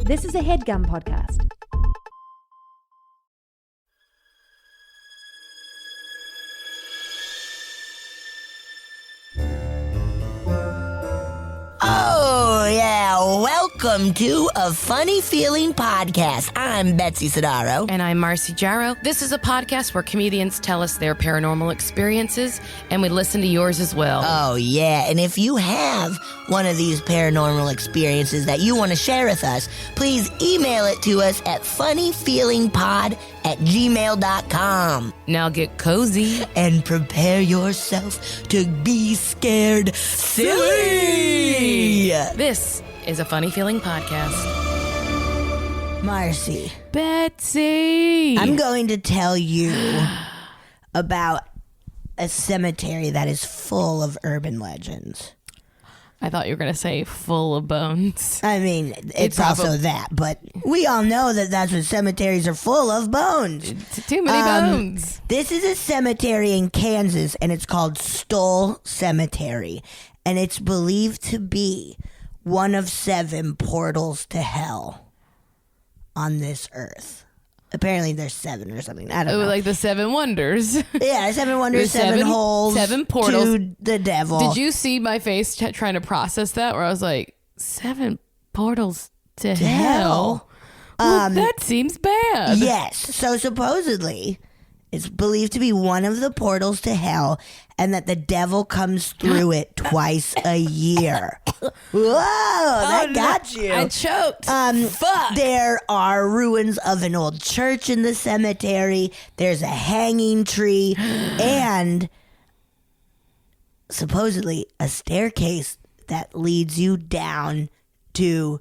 This is a HeadGum podcast. Oh, yeah. Welcome to A Funny Feeling Podcast. I'm Betsy Sidaro. And I'm Marcy Jarrow. This is a podcast where comedians tell us their paranormal experiences, and we listen to yours as well. Oh, yeah. And if you have one of these paranormal experiences that you want to share with us, please email it to us at funnyfeelingpod@gmail.com. Now get cozy. And prepare yourself to be scared silly. This is a Funny Feeling podcast. Marcy. Betsy. I'm going to tell you about a cemetery that is full of urban legends. I thought you were going to say full of bones. I mean, it's also that, but we all know that that's what cemeteries are full of, bones. Too many bones. This is a cemetery in Kansas, and it's called Stull Cemetery, and it's believed to be one of 7 portals to hell on this earth. Apparently there's 7 or something. I don't know. Like the 7 wonders. Yeah, 7 wonders, 7 holes, 7 portals to the devil. Did you see my face trying to process that? Where I was like, 7 portals to hell? Well, that seems bad. Yes. So supposedly, it's believed to be one of the portals to hell, and that the devil comes through it twice a year. Whoa, that got you. I choked. Fuck. There are ruins of an old church in the cemetery. There's a hanging tree, and supposedly a staircase that leads you down to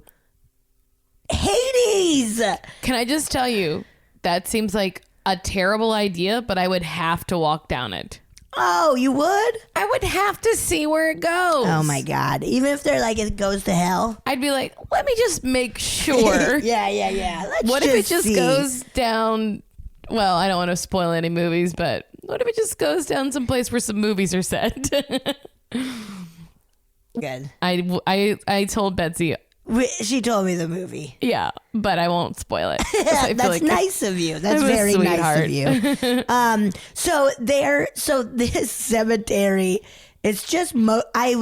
Hades. Can I just tell you, that seems like a terrible idea, but I would have to walk down it. Oh, you would? I would have to see where it goes. Oh my God. Even if they're like, it goes to hell? I'd be like, let me just make sure. Yeah. What if it just goes down? Well, I don't want to spoil any movies, but what if it just goes down someplace where some movies are set? Good. I told Betsy. She told me the movie. Yeah, but I won't spoil it. That's nice of you. That's very nice of you. So this cemetery, it's just, I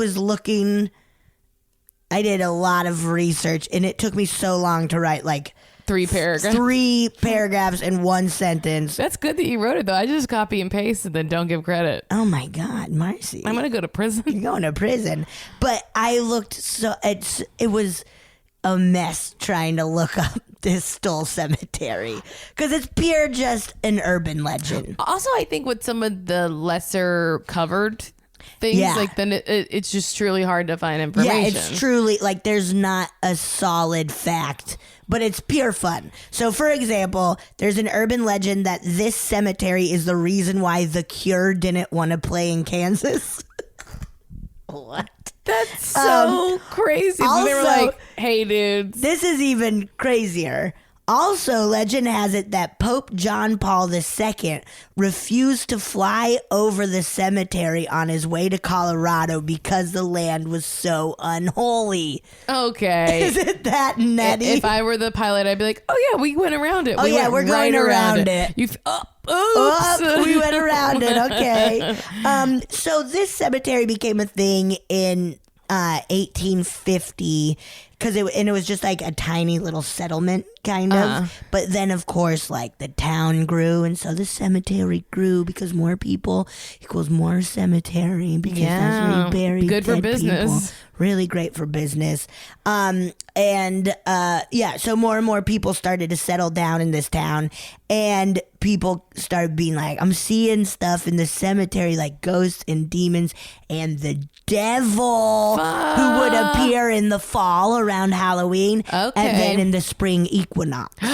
did a lot of research, and it took me so long to write like 3 paragraphs. 3 paragraphs in 1 sentence. That's good that you wrote it, though. I just copy and paste and then don't give credit. Oh my God, Marcy. I'm going to go to prison. You're going to prison. But I looked it was a mess trying to look up this Stull Cemetery because it's pure just an urban legend. Also, I think with some of the lesser covered things, then it's just truly hard to find information. Yeah, it's truly like there's not a solid fact, but it's pure fun. So, for example, there's an urban legend that this cemetery is the reason why The Cure didn't want to play in Kansas. What? That's so crazy. Also, they were like, hey, dudes. This is even crazier. Also, legend has it that Pope John Paul II refused to fly over the cemetery on his way to Colorado because the land was so unholy. Okay. Isn't that nutty? If I were the pilot, I'd be like, oh, yeah, we went around it. We're going around it. Oops. We went around it. Okay. So this cemetery became a thing in 1850 because it was just like a tiny little settlement kind of. But then of course like the town grew, and so the cemetery grew because more people equals more cemetery because that's where you bury good for dead business. People. Really great for business. So more and more people started to settle down in this town, and people started being like, I'm seeing stuff in the cemetery like ghosts and demons and the devil who would appear in the fall around Halloween and then in the spring equinox. So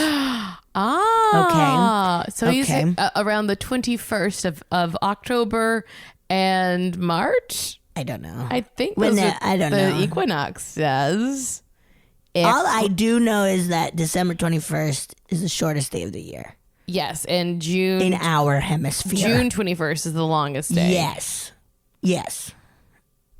he's around the 21st of October and March? I don't know. I think I don't know. The equinox says. All I do know is that December 21st is the shortest day of the year. Yes, and June... In our hemisphere. June 21st is the longest day. Yes.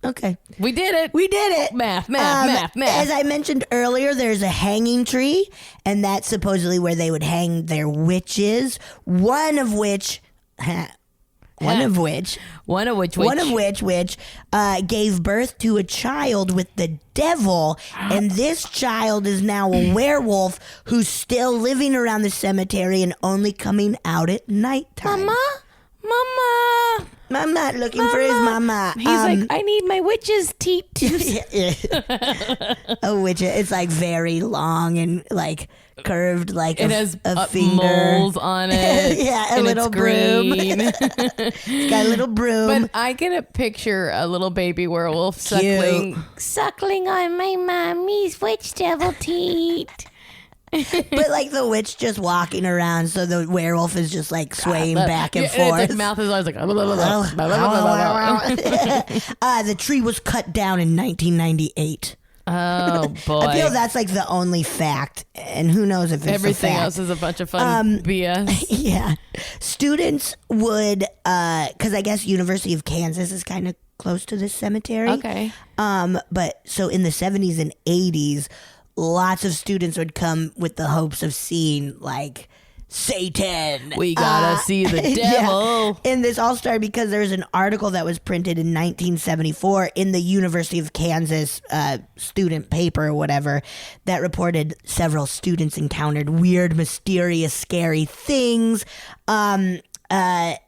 Okay. We did it. We did it. Math. As I mentioned earlier, there's a hanging tree, and that's supposedly where they would hang their witches. One of which gave birth to a child with the devil, and this child is now a werewolf who's still living around the cemetery and only coming out at nighttime. Mama. I'm not looking for his mama. He's like, I need my witch's teat. A witch. It's like very long and like curved, like it has a finger. moles on it. Yeah, a little broom. It's got a little broom. But I get a picture a little baby werewolf suckling on my mommy's witch devil teat. But like the witch just walking around, so the werewolf is just like swaying back and forth. Its mouth is always like. The tree was cut down in 1998. Oh boy! I feel that's like the only fact, and who knows if it's everything a fact. else is a bunch of fun BS. Yeah, students would, because I guess University of Kansas is kind of close to this cemetery. Okay. But so in the 70s and 80s. Lots of students would come with the hopes of seeing like Satan. We gotta see the devil. Yeah. And this all started because there's an article that was printed in 1974 in the University of Kansas student paper or whatever that reported several students encountered weird, mysterious, scary things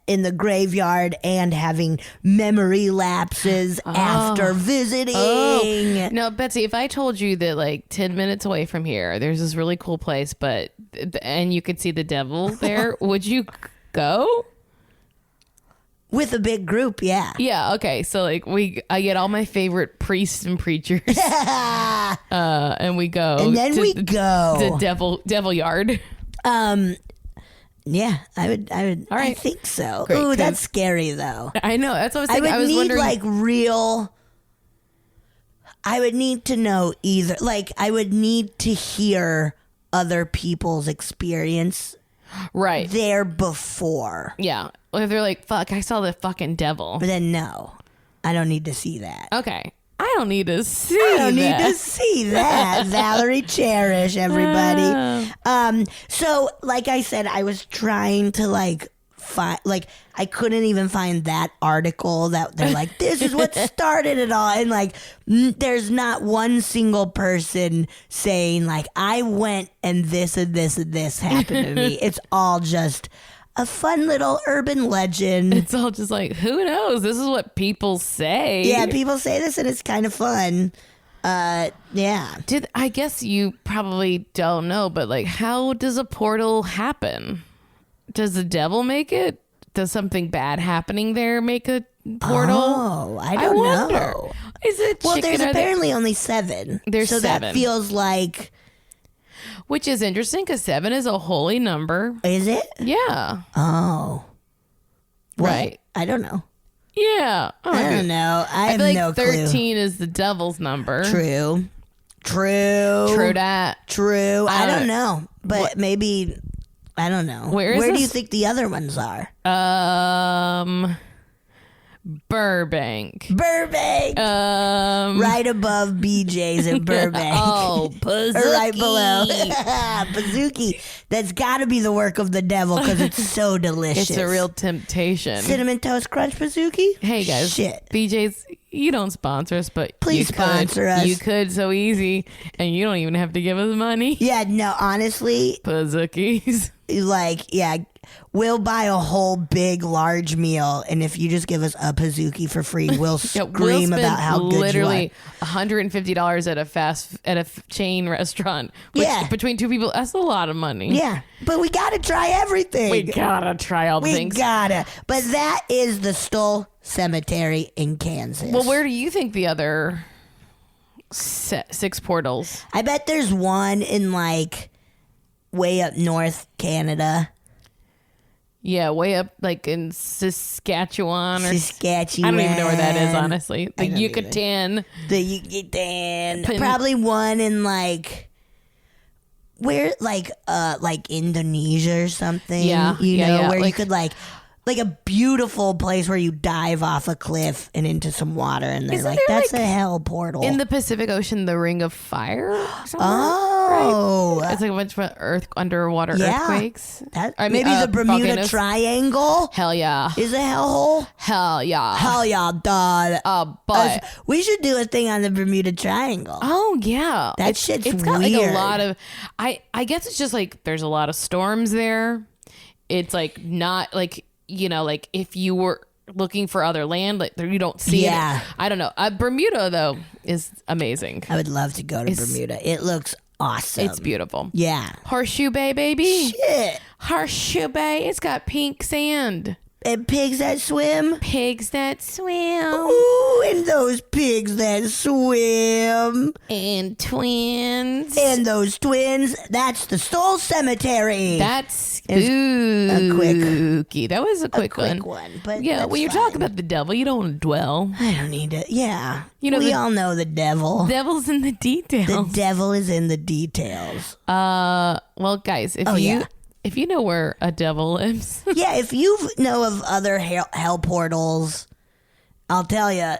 in the graveyard and having memory lapses after visiting. Now, Betsy, if I told you that like 10 minutes away from here, there's this really cool place, and you could see the devil there, would you go? With a big group, yeah. Yeah, okay. So like I get all my favorite priests and preachers. And we go. And then we go. To devil yard. Yeah, I would. All right. I think so. Great, ooh, that's scary though. I know. That's what I was thinking. I would need wondering, like real. I would need to know either. Like, I would need to hear other people's experience. Right. There before. Yeah. If they're like, fuck, I saw the fucking devil. But then no, I don't need to see that. Okay. I don't need to see that. Valerie Cherish, everybody. So like I said, I was trying to like find, like I couldn't even find that article that they're like, this is what started it all. And like, there's not one single person saying like, I went and this and this and this happened to me. It's all just a fun little urban legend. It's all just like, who knows? This is what people say. Yeah, people say this and it's kind of fun. Yeah. I guess you probably don't know, but like, how does a portal happen? Does the devil make it? Does something bad happening there make a portal? Oh, I don't know. Is it well, there's apparently only 7. There's so 7. That feels like... Which is interesting because 7 is a holy number. Is it? Yeah. Oh. Right. I don't know. Yeah. I don't know. I have feel like no 13 is the devil's number. True. True that. True. I don't know. But maybe... I don't know. Where do you think the other ones are? Burbank. Right above BJ's in Burbank. Oh, Pizookie. Or right below. Pizookie. That's got to be the work of the devil because it's so delicious. It's a real temptation. Cinnamon Toast Crunch Pizookie? Hey, guys. Shit. BJ's, you don't sponsor us, but please sponsor us. You could so easy, and you don't even have to give us money. Yeah, no, honestly. Pizookies. Like, yeah, we'll buy a whole big, large meal, and if you just give us a Pizookie for free, we'll scream about how good you are. Literally $150 at a chain restaurant. Which, between 2 people, that's a lot of money. Yeah, but we gotta try everything. We gotta try all the things. We gotta. But that is the Stull Cemetery in Kansas. Well, where do you think the other 6 portals? I bet there's one in like way up north Canada. Yeah, way up like in Saskatchewan. I don't even know where that is, honestly. The Yucatan. Probably one in like where like Indonesia or something. Yeah. You know, where like, you could like like a beautiful place where you dive off a cliff and into some water, and they're Isn't like, there, that's like, a hell portal. In the Pacific Ocean, the Ring of Fire. Oh, Right? It's like a bunch of underwater Yeah. earthquakes. Maybe the Bermuda volcanoes. Triangle Hell yeah. is a hellhole. Hell yeah. Hell yeah, dog. But We should do a thing on the Bermuda Triangle. oh yeah, That shit's it's got like weird. a lot of. I guess it's just like there's a lot of storms there. It's like not like like if you were looking for other land, like you don't see Yeah. it. I don't know. Bermuda though is amazing. I would love to go to Bermuda. It looks awesome. It's beautiful. Yeah. Horseshoe Bay, baby. Shit. Horseshoe Bay. It's got pink sand. And pigs that swim. Pigs that swim. Ooh, and those pigs that swim. And twins. And those twins. That's the Stull Cemetery. That's It was spooky. That was a quick, quick one. but Yeah, that's when you're fine. talking about the devil, you don't want to dwell. I don't need to. Yeah. You know, we all know the devil. Devil's in the The details. devil is in the details. Well, guys, if you know where a devil lives, Yeah, if you know of other hell portals, I'll tell you.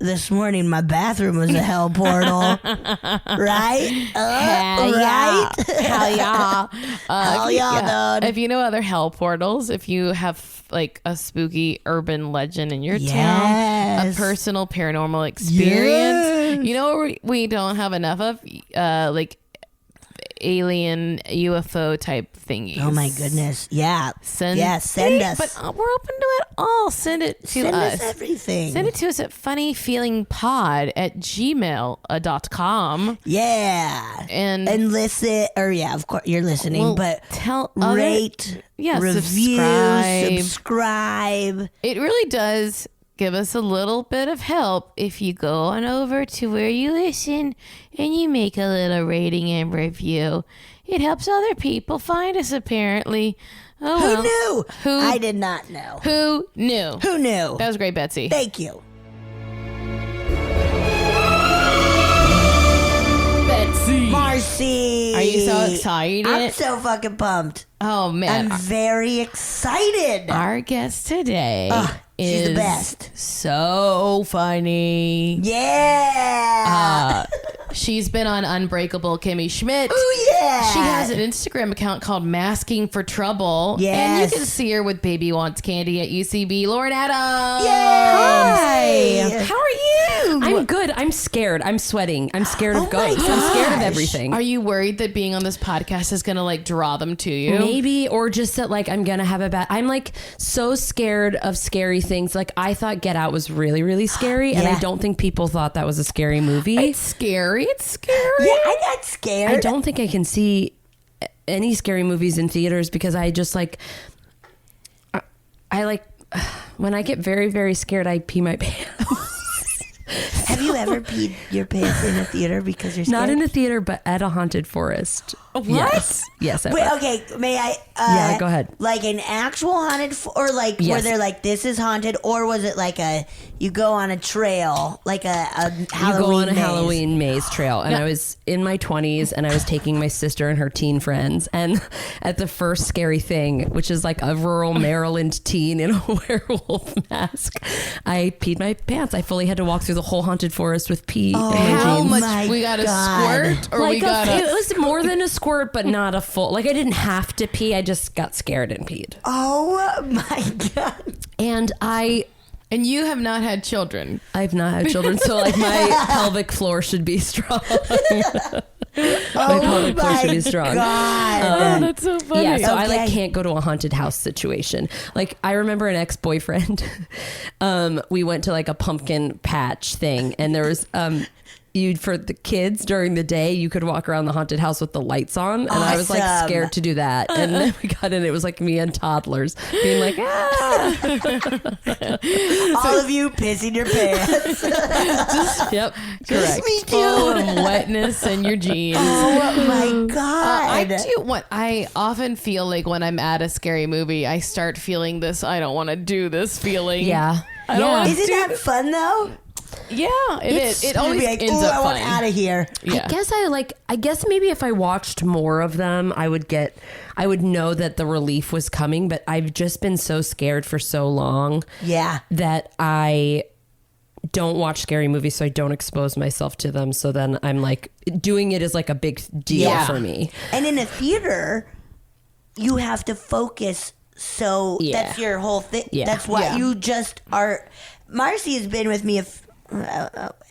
This morning, my bathroom was a hell portal, right? hell right? yeah, hell yeah, Hell yeah, dude. If you know other hell portals, if you have like a spooky urban legend in your town, Yes. a personal paranormal experience, Yes. you know what we don't have enough of, like alien UFO type thingies. Oh my goodness! Yeah, send us. But we're open to it all. Send it to Send us. us everything. Send it to us at funnyfeelingpod@gmail.com. Yeah, And listen, or yeah, of course you're listening, Well, but tell other- rate, Yeah, review, subscribe. subscribe. It really does give us a little bit of help if you go on over to where you listen and you make a little rating and review. It helps other people find us, apparently. Oh, Who well. knew? Who- I did not know. Who knew? Who knew? That was great, Betsy. Thank you. Betsy. Marcy. Are you so excited? I'm so fucking pumped. Oh, man. I'm very excited. Our guest today she's is the best. So funny. Yeah. She's been on Unbreakable, Kimmy Schmidt. Oh, yeah. She has an Instagram account called Masking for Trouble. Yes. And you can see her with Baby Wants Candy at UCB. Lauren Adams. Yay. Hi. How are you? I'm good. I'm scared. I'm sweating. I'm scared of ghosts. I'm scared of everything. Are you worried that being on this podcast is going to like draw them to you? Maybe, or just that like I'm gonna have a bad. I'm like so scared of scary things. Like I thought Get Out was really, really scary, and Yeah. I don't think people thought that was a scary movie. It's scary. It's scary. Yeah, I got scared. I don't think I can see any scary movies in theaters because I just like I like when I get very, very scared, I pee my pants. Have you ever peed your pants in a theater because you're scared? Not in a theater, but at a haunted forest. What? Yes. Wait, okay, may I? Yeah, go ahead. Like an actual haunted, or like where Yes. they're like, this is haunted, or was it like you go on a trail, like a Halloween You go on a maze? Halloween maze trail, and I was in my 20s, and I was taking my sister and her teen friends, and at the first scary thing, which is like a rural Maryland teen in a werewolf mask, I peed my pants. I fully had to walk through the whole haunted forest with pee in my How jeans. much my we got a God. squirt, or Like we got it was more than a squirt, but not a full. Like I didn't have to pee. I just got scared and peed. Oh my God! And And you have not had children. I've not had children, so like my pelvic floor should be strong. Oh pelvic floor should be strong. God! That's so funny. Yeah, so I like Okay. can't go to a haunted house situation. Like I remember an ex-boyfriend. We went to like a pumpkin patch thing, and there was you for the kids during the day you could walk around the haunted house with the lights on, and I was like Awesome. scared to do that. And then we got in, it was like me and toddlers being like, ah. All of you pissing your pants. Yep, correct. Me Full too. of wetness in your jeans. Oh my God! I do what I often feel like when I'm at a scary movie, I start feeling this I don't want to do this feeling. Yeah, I don't wanna Isn't do that fun though? Yeah, it is. It I'd always be like, ends ooh, up I want funny. out of here. Yeah. I guess maybe if I watched more of them, I would know that the relief was coming, but I've just been so scared for so long Yeah. that I don't watch scary movies, so I don't expose myself to them. So then I'm like, doing it is like a big deal for me. And in a theater, you have to focus. So that's your whole thing. Yeah. That's why Yeah. you just are. Marcy has been with me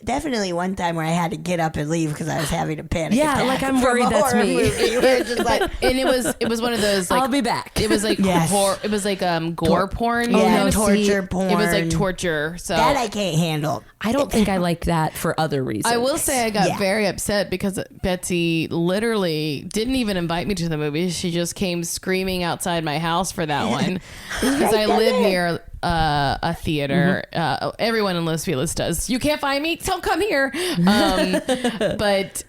definitely one time where I had to get up and leave because I was having a panic Yeah, attack. like I'm from worried a that's horror me. movie. We're just like, And it was one of those like I'll be back. It was like Yes. it was like gore porn. yeah, kind of. torture porn. It was like torture. So that I can't handle. I don't think I like that for other reasons. I will say I got Yeah. very upset because Betsy literally didn't even invite me to the movie. She just came screaming outside my house for that one because I live near a theater. Everyone in Los Feliz does. You can't find me, don't come here. But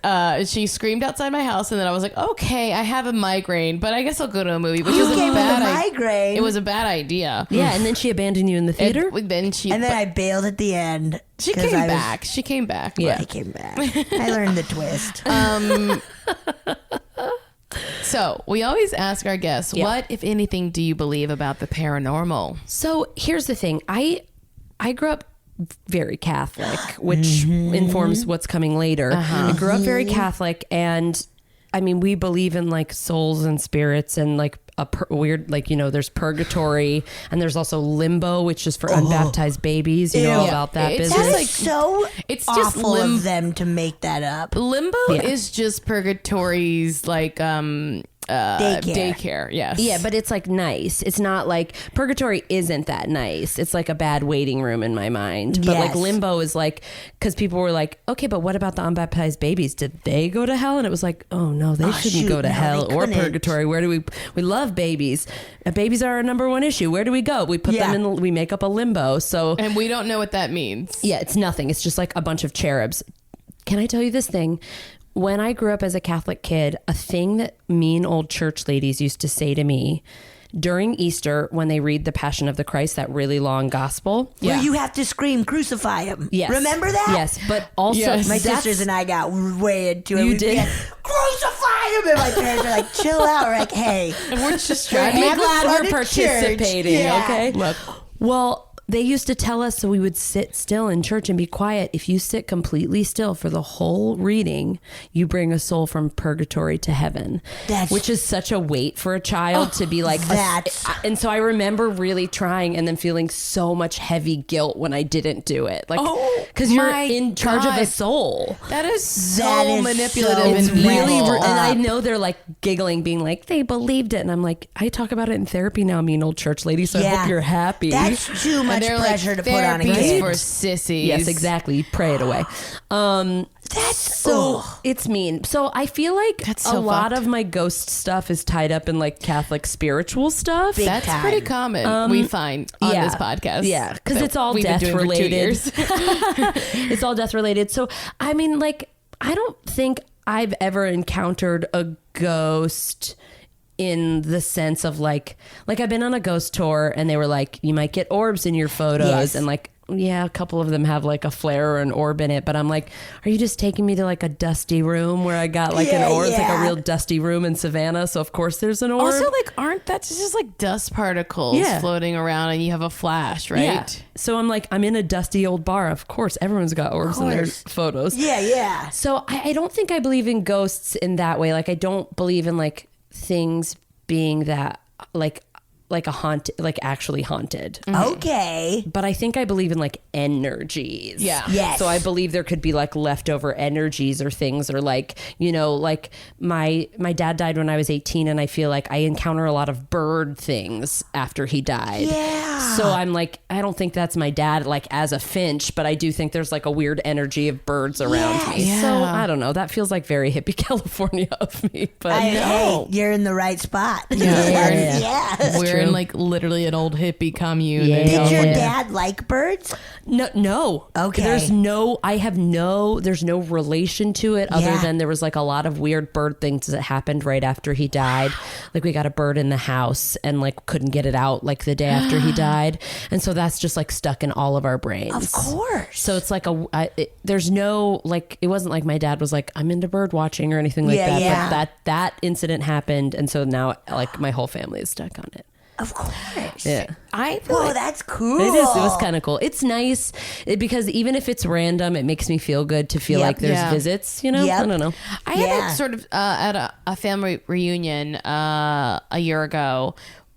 she screamed outside my house, and then I was like, okay, I have a migraine, but I guess I'll go to a movie, which was a came with bad a idea. migraine. It was a bad idea. Yeah, and then she abandoned you in the theater. And then she I bailed at the end. she 'cause came I was- back. She came back. Yeah. I came back. I learned the twist. So we always ask our guests, what, if anything, do you believe about the paranormal? So here's the thing. I grew up very Catholic, which informs what's coming later. I grew up very Catholic, and I mean, we believe in like souls and spirits and like weird, like, you know, there's purgatory and there's also limbo, which is for unbaptized babies. You know Ew. about that It's business. just That's so it's just awful of them to make that up. Limbo is just purgatory's like daycare. Yes. Yeah, but it's like nice. It's not like purgatory isn't that nice. It's like a bad waiting room in my mind. But like Yes. limbo is like, because people were like, okay, but what about the unbaptized babies? Did they go to hell? And it was like, oh no, they shouldn't shoot, go to no, hell they or couldn't. purgatory. Where do we love babies? Babies are our number one issue. Where do we go? We put Yeah. them in, we make up a limbo. So And we don't know what that means. yeah, it's nothing. It's just like a bunch of cherubs. Can I tell you this thing? When I grew up as a Catholic kid, a thing that mean old church ladies used to say to me during Easter when they read the Passion of the Christ, that really long gospel. Where you have to scream, crucify him. Yes. Remember that? Yes, but also Yes. My that's- sisters and I got way into it. You We'd be did? like, crucify him! And my parents are like, chill out. We're like, hey. And we're just We're trying to glad glad we're we're to participating, church. Yeah. okay? Look. Well, they used to tell us so we would sit still in church and be quiet. If you sit completely still for the whole reading, you bring a soul from purgatory to heaven. Which is such a weight for a child to be like. And so I remember really trying and then feeling so much heavy guilt when I didn't do it. Like, because you're my in charge of a God. soul. That is so That is manipulative so and Really, evil. and I know they're like giggling, being like, they believed it. And I'm like, I talk about it in therapy now, mean old church lady. So I hope you're happy. That's too much And they're pressure like, to put on a therapy's kid. for sissies. Yes, exactly. You pray it away. That's So it's mean. So I feel like That's a so lot fucked. of my ghost stuff is tied up in like Catholic spiritual stuff. Big That's time. pretty common. We find on this podcast. Yeah, because that it's all we've been death doing for 2 related. years. It's all death related. So I mean, like, I don't think I've ever encountered a ghost in the sense of like I've been on a ghost tour and they were like, you might get orbs in your photos. Yes. And like, yeah, a couple of them have like a flare or an orb in it, but I'm like, are you just taking me to like a dusty room where I got like an orb? It's like a real dusty room in Savannah, so of course there's an orb. Also, like, aren't that just like dust particles floating around and you have a flash, right? Yeah. So I'm like, I'm in a dusty old bar. Of course, everyone's got orbs in their photos. Yeah. So I don't think I believe in ghosts in that way. Like, I don't believe in like things being that like a haunted, like actually haunted. Okay. But I think I believe in like energies. Yeah. Yes. So I believe there could be like leftover energies or things, or like, you know, like my dad died when I was 18 and I feel like I encounter a lot of bird things after he died. Yeah. So I'm like, I don't think that's my dad like as a finch, but I do think there's like a weird energy of birds around me. Yeah. So I don't know. That feels like very hippie California of me, but Hey, you're in the right spot. Yeah. Yeah. We're in like literally an old hippie commune. Yeah. in Did your California. dad like birds? No. Okay. There's no relation to it other Yeah. than there was like a lot of weird bird things that happened right after he died. Like we got a bird in the house and like couldn't get it out like the day after he died. And so that's just like stuck in all of our brains. Of course. So it's like there's no, like, it wasn't like my dad was like, I'm into bird watching or anything like that. Yeah. But that incident happened. And so now like my whole family is stuck on it. Of course. Yeah. I feel Whoa, like that's cool. It is. It was kind of cool. It's nice because even if it's random, it makes me feel good to feel Yep. like there's Yeah. visits, you know? Yep. I don't know. I had Yeah. it sort of at a family reunion a year ago.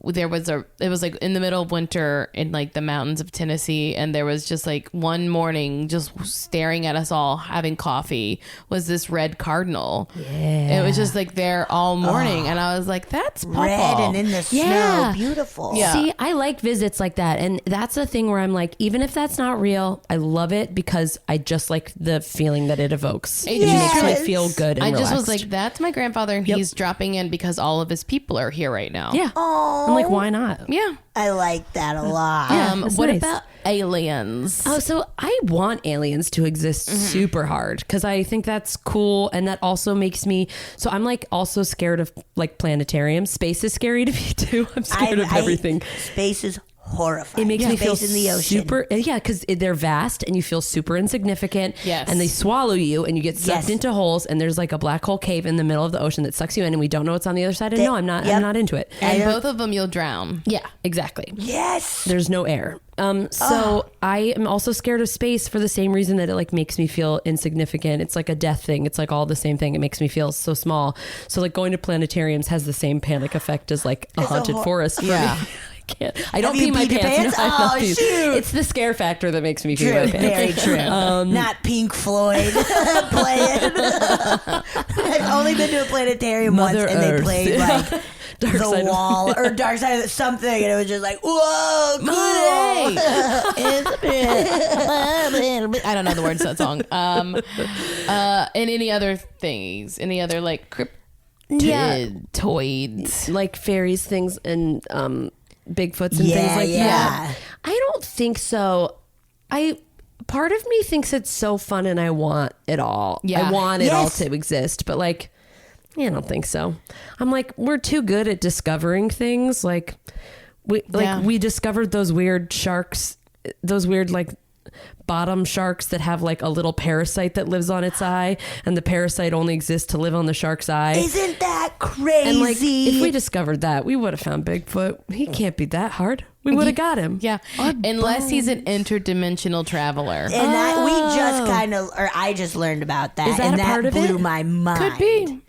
It was like in the middle of winter in like the mountains of Tennessee, and there was just like one morning just staring at us all having coffee was this red cardinal. Yeah. It was just like there all morning, and I was like, that's Papa. Red and in the snow. Yeah. Beautiful. Yeah. See, I like visits like that. And that's the thing where I'm like, even if that's not real, I love it because I just like the feeling that it evokes. It Yes. makes me feel good and I just relaxed. was like, that's my grandfather, and he's dropping in because all of his people are here right now. yeah. I'm like, why not? Yeah. I like that a lot. it's What nice. about aliens? Oh, so I want aliens to exist super hard because I think that's cool. And that also makes me, so I'm like also scared of like planetariums. Space is scary to me too. I'm scared of everything. Space is horrifying. It makes me feel Space in the ocean. super, yeah, because they're vast and you feel super insignificant. Yes. And they swallow you and you get sucked Yes. into holes and there's like a black hole cave in the middle of the ocean that sucks you in and we don't know what's on the other side. And no, I'm not into it. and both of them you'll drown. Yeah, exactly. Yes. There's no air. So I am also scared of space for the same reason that it like makes me feel insignificant. It's like a death thing. It's like all the same thing. It makes me feel so small. So like going to planetariums has the same panic effect as like a haunted forest. For Yeah. me. I can't. I don't Have you pee my peed your pants. pants? No, I'm not Oh, peeing. shoot. It's the scare factor that makes me pee True. my pants. Very true. Not Pink Floyd playing. I've only been to a planetarium Mother once, and Earth. they played like Dark The Side of- Wall or Dark Side of something, and it was just like, whoa, cool. I don't know the words to that song. And any other things? Any other like cryptidoids? Like fairies, things, and Bigfoots and Yeah, things like yeah. that. I don't think so. Part of me thinks it's so fun and I want it all. Yeah. I want it all Yes. to exist, but like, I don't think so. I'm like, we're too good at discovering things. Like we discovered those weird sharks, those weird like bottom sharks that have like a little parasite that lives on its eye, and the parasite only exists to live on the shark's eye. Isn't that crazy? And like, if we discovered that, we would have found Bigfoot. He can't be that hard. We would have got him. Yeah, unless he's an interdimensional traveler. and we just kind of, or I just learned about that, Is that and a part that of blew it? my mind. Could be.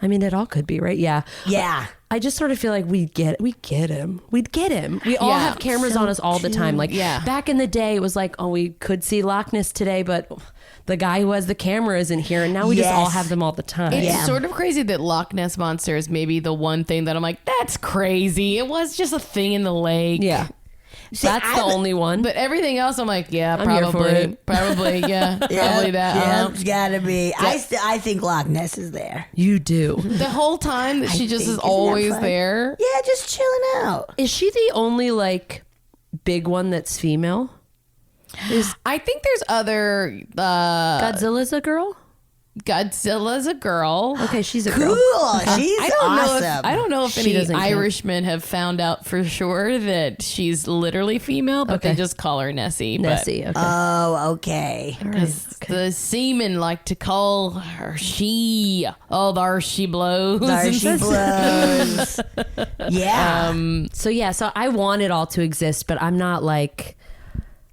I mean, it all could be, right? Yeah. Yeah. I just sort of feel like we'd get him. We'd get him. We all Yeah. have cameras on us all the time. Like Yeah. back in the day, it was like, oh, we could see Loch Ness today, but the guy who has the camera isn't here. And now we just all Yes. have them all the time. It's Yeah. sort of crazy that Loch Ness Monster is maybe the one thing that I'm like, that's crazy. It was just a thing in the lake. Yeah. See, That's the only one. But everything else, I'm like, yeah, I'm here for probably, it. probably, yeah, probably that. Yeah, it's gotta be. I think Loch Ness is there. You do. The whole time that she just think- is isn't that always fun? there. Yeah, just chilling out. Is she the only like big one that's female? I think there's other. Godzilla's a girl? Godzilla's a girl. Okay, she's a Cool. girl. She's I don't know. awesome. I don't know if She any doesn't count. Irishmen have found out for sure that she's literally female, but they Okay. just call her Nessie. Nessie. Okay. Oh, okay. Because the seamen like to call her she. Oh, there she blows. There she blows. Yeah. So yeah, so I want it all to exist, but I'm not like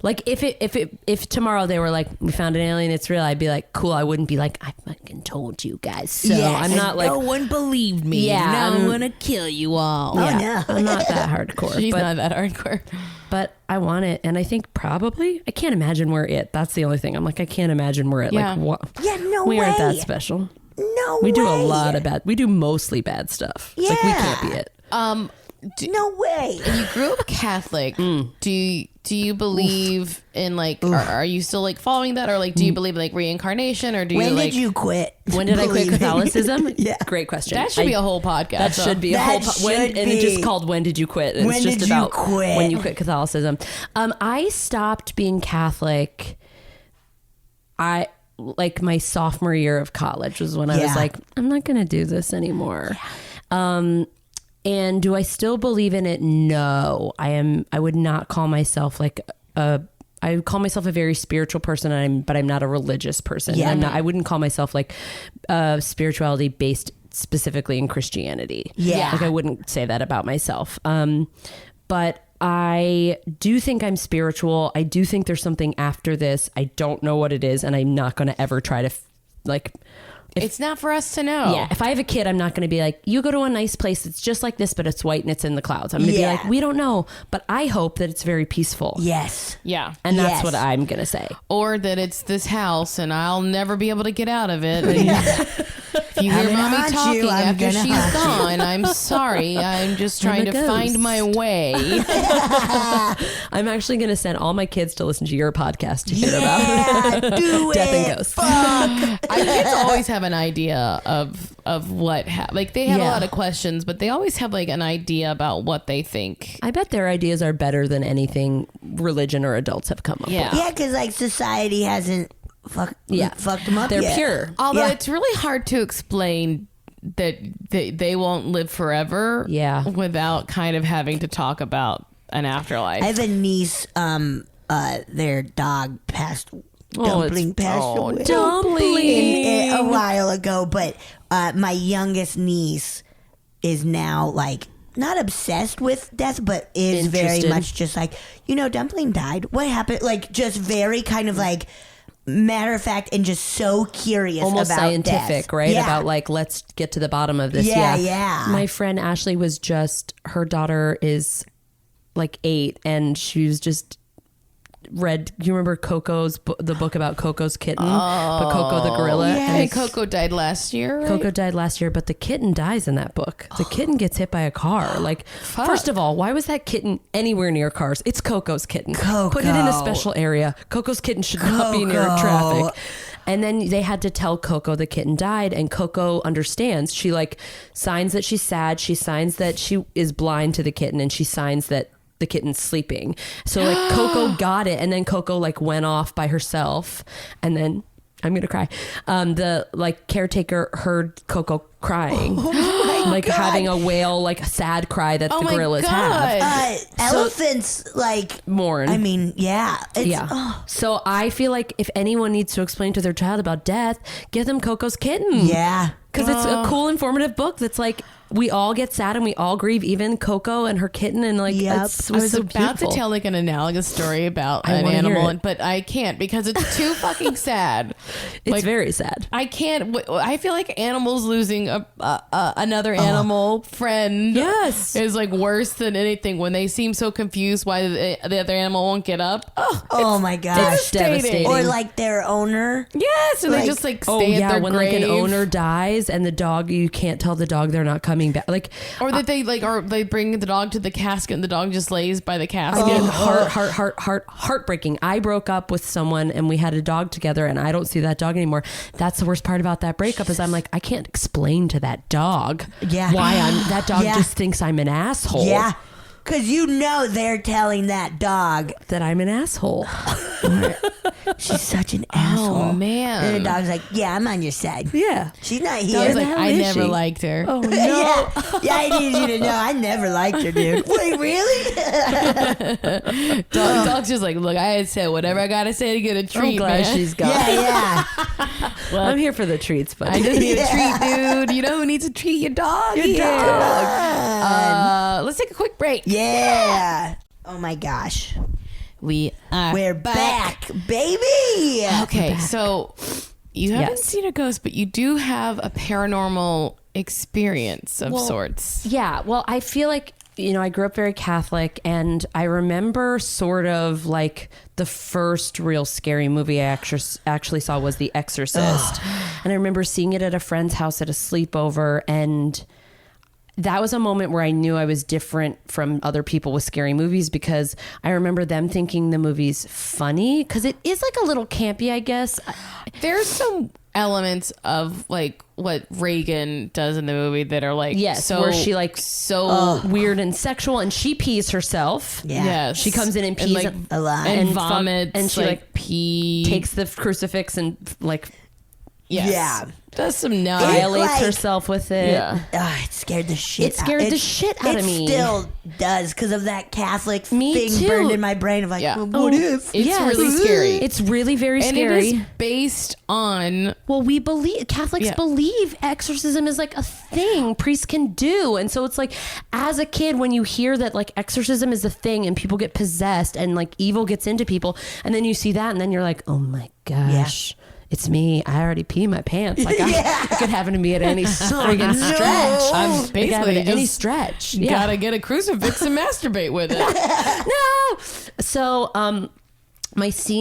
if tomorrow they were like, we found an alien, it's real, I'd be like, cool. I wouldn't be like, I fucking told you guys. So Yes. I'm not like, no one believed me. Yeah, Now I'm- I'm gonna kill you all. yeah, no. I'm not that hardcore. She's but, not that hardcore. but I want it, and I think probably I can't imagine we're it. That's the only thing. I'm like, I can't imagine we're it. Yeah. Like what? Yeah, no we aren't that way. special. No We do a way. lot of bad. We do mostly bad stuff. Like we Yeah. can't be it. No way. You grew up Catholic. Do Do you believe in like, are you still like following that, or like, do you believe in like reincarnation, or do you When like? did you quit? When did I quit believing? Catholicism? Yeah. Great question. That should be a whole podcast. That should be a That whole. should And it's just be. called "When Did You Quit?" And When it's just did you about quit? when you quit Catholicism. I stopped being Catholic. Like my sophomore year of college was when I was like, I'm not going to do this anymore. And do I still believe in it? No, I would not call myself like I would call myself a very spiritual person, but I'm not a religious person. Yeah. I wouldn't call myself like spirituality based specifically in Christianity. Yeah. Like I wouldn't say that about myself. But I do think I'm spiritual. I do think there's something after this. I don't know what it is, and I'm not going to ever try to It's not for us to know. Yeah, if I have a kid, I'm not going to be like, you go to a nice place that's just like this, but it's white and it's in the clouds. I'm going to be like, we don't know, but I hope that it's very peaceful. Yes. Yeah. And that's Yes. what I'm going to say. Or that it's this house and I'll never be able to get out of it. If you hear gonna mommy haunt talking you, I'm after gonna she's haunt gone, I'm sorry. I'm just I'm trying a to find ghost. my way. I'm actually going to send all my kids to listen to your podcast to hear Yeah, about do death it. and ghosts. Fuck. Our kids always have an idea of what like they have a Yeah. lot of questions, but they always have like an idea about what they think. I bet their ideas are better than anything religion or adults have come up Yeah. with. Yeah, because like society hasn't fucked them up They're yet. pure. Although Yeah. it's really hard to explain that they won't live forever. Yeah. Without kind of having to talk about an afterlife. I have a niece. Their dog passed. Oh, Dumpling it's- passed oh, away. Dumpling. A while ago, but my youngest niece is now like not obsessed with death, but is very Interested. much just like, Dumpling died. What happened? Like just very kind of like matter of fact and just so curious, Almost about scientific, death. right? Yeah. About like, let's get to the bottom of this. Yeah. My friend Ashley was her daughter is like 8, and she was just read, you remember Coco's the book about Coco's kitten, but Coco the gorilla. yes. And Coco died last year, right? Coco died last year, but the kitten dies in that book. The kitten gets hit by a car. Like, first of all, why was that kitten anywhere near cars? It's Coco's kitten. Coco. Put it in a special area. Coco's kitten should not be near Coco. traffic. And then they had to tell Coco the kitten died, and Coco understands. She like signs that she's sad. She signs that she is blind to the kitten, and she signs that the kitten's sleeping. So like Coco got it, and then Coco like went off by herself, and then I'm gonna cry. The like caretaker heard Coco crying, like having a wail, like a sad cry that the my gorillas God. have. Elephants like Mourn. I mean, yeah. It's, So I feel like if anyone needs to explain to their child about death, give them Coco's kitten. Yeah. Because it's a cool, informative book that's like, we all get sad and we all grieve, even Coco and her kitten. And like, Yep. it's I was so about beautiful. to tell like an analogous story about I an wanna hear animal, it. but I can't because it's too fucking sad. It's Like, very sad. I can't. I feel like animals losing another animal friend. Yes. is like worse than anything when they seem so confused why the other animal won't get up. Oh my gosh. It's devastating. Or like their owner. Yes, and Like- they just like stay Oh at yeah, their when grave. like an owner dies and the dog, you can't tell the dog they're not coming back. Like, or that they like, or they bring the dog to the casket and the dog just lays by the casket. I mean, heartbreaking. I broke up with someone and we had a dog together, and I don't see that dog anymore. That's the worst part about that breakup is I'm like, I can't explain to that dog why that dog Yeah. just thinks I'm an asshole. Yeah. Because they're telling that dog, That I'm an asshole. she's such an asshole. Oh man. And the dog's like, yeah, I'm on your side. Yeah. She's not I here. was like, hell I is never she? liked her. Oh no. yeah, I need you to know I never liked her, dude. Wait, really? Dog's just like, look, I had said whatever I gotta say to get a treat, I'm glad man. she's gone. yeah. I'm here for the treats, but I just need Yeah. a treat, dude. You know who needs a treat? Your dog. Let's take a quick break. Yeah. Oh my gosh. We are We're back, baby. Okay, so you haven't Yes. seen a ghost, but you do have a paranormal experience of sorts. Yeah, well, I feel like, I grew up very Catholic, and I remember sort of like the first real scary movie I actually saw was The Exorcist. And I remember seeing it at a friend's house at a sleepover, and that was a moment where I knew I was different from other people with scary movies, because I remember them thinking the movie's funny because it is like a little campy, I guess. There's some elements of like what Reagan does in the movie that are like, where she like so weird and sexual, and she pees herself. Yeah. Yes. She comes in and pees like, a lot. and vomits, and she like pee, takes the crucifix and like Yeah. does some violates like- herself with it. Yeah. It scared the shit. It scared the shit out of me. It still does because of that Catholic Me thing too. burned in my brain of like, Yeah. well, what if? It's Yes. really scary. It's really very And scary. it is based on Well, we believe Catholics believe exorcism is like a thing priests can do. And so it's like, as a kid, when you hear that like exorcism is a thing and people get possessed and like evil gets into people, and then you see that and then you're like, oh my gosh. It's me. I already peed my pants. Like it could happen to me at any friggin' stretch. I'm It could basically happen at any just stretch. gotta get a crucifix and masturbate with it. No. So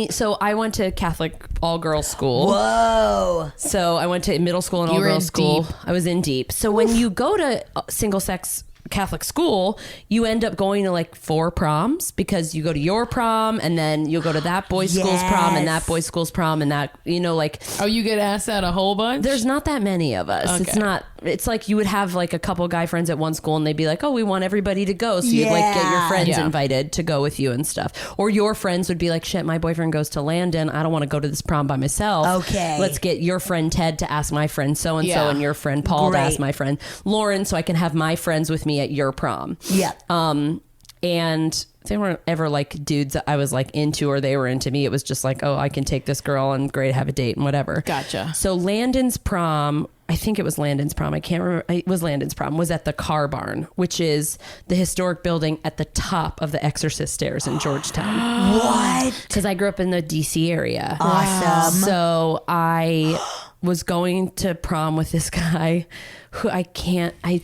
so I went to Catholic all girls school. Whoa. So I went to middle school and all You were in girls school. deep. I was in deep. So when you go to single sex Catholic school, you end up going to like 4 proms, because you go to your prom and then you'll go to that boys' school's prom and that boys' school's prom and that, like. Oh, you get asked out a whole bunch? There's not that many of us. Okay. It's like you would have like a couple guy friends at one school and they'd be like, oh, we want everybody to go. So you'd like get your friends invited to go with you and stuff. Or your friends would be like, shit, my boyfriend goes to Landon. I don't want to go to this prom by myself. Okay. Let's get your friend Ted to ask my friend so-and-so Yeah. and your friend Paul to Great. ask my friend Lauren, so I can have my friends with me at your prom. Yeah. And they weren't ever like dudes that I was like into or they were into me. It was just like, oh, I can take this girl and great, have a date and whatever. Gotcha. So Landon's prom, I think it was Landon's prom. I can't remember. It was Landon's prom, was at the Car Barn, which is the historic building at the top of the Exorcist stairs in Georgetown. What? Because I grew up in the DC area. Awesome. So I was going to prom with this guy who I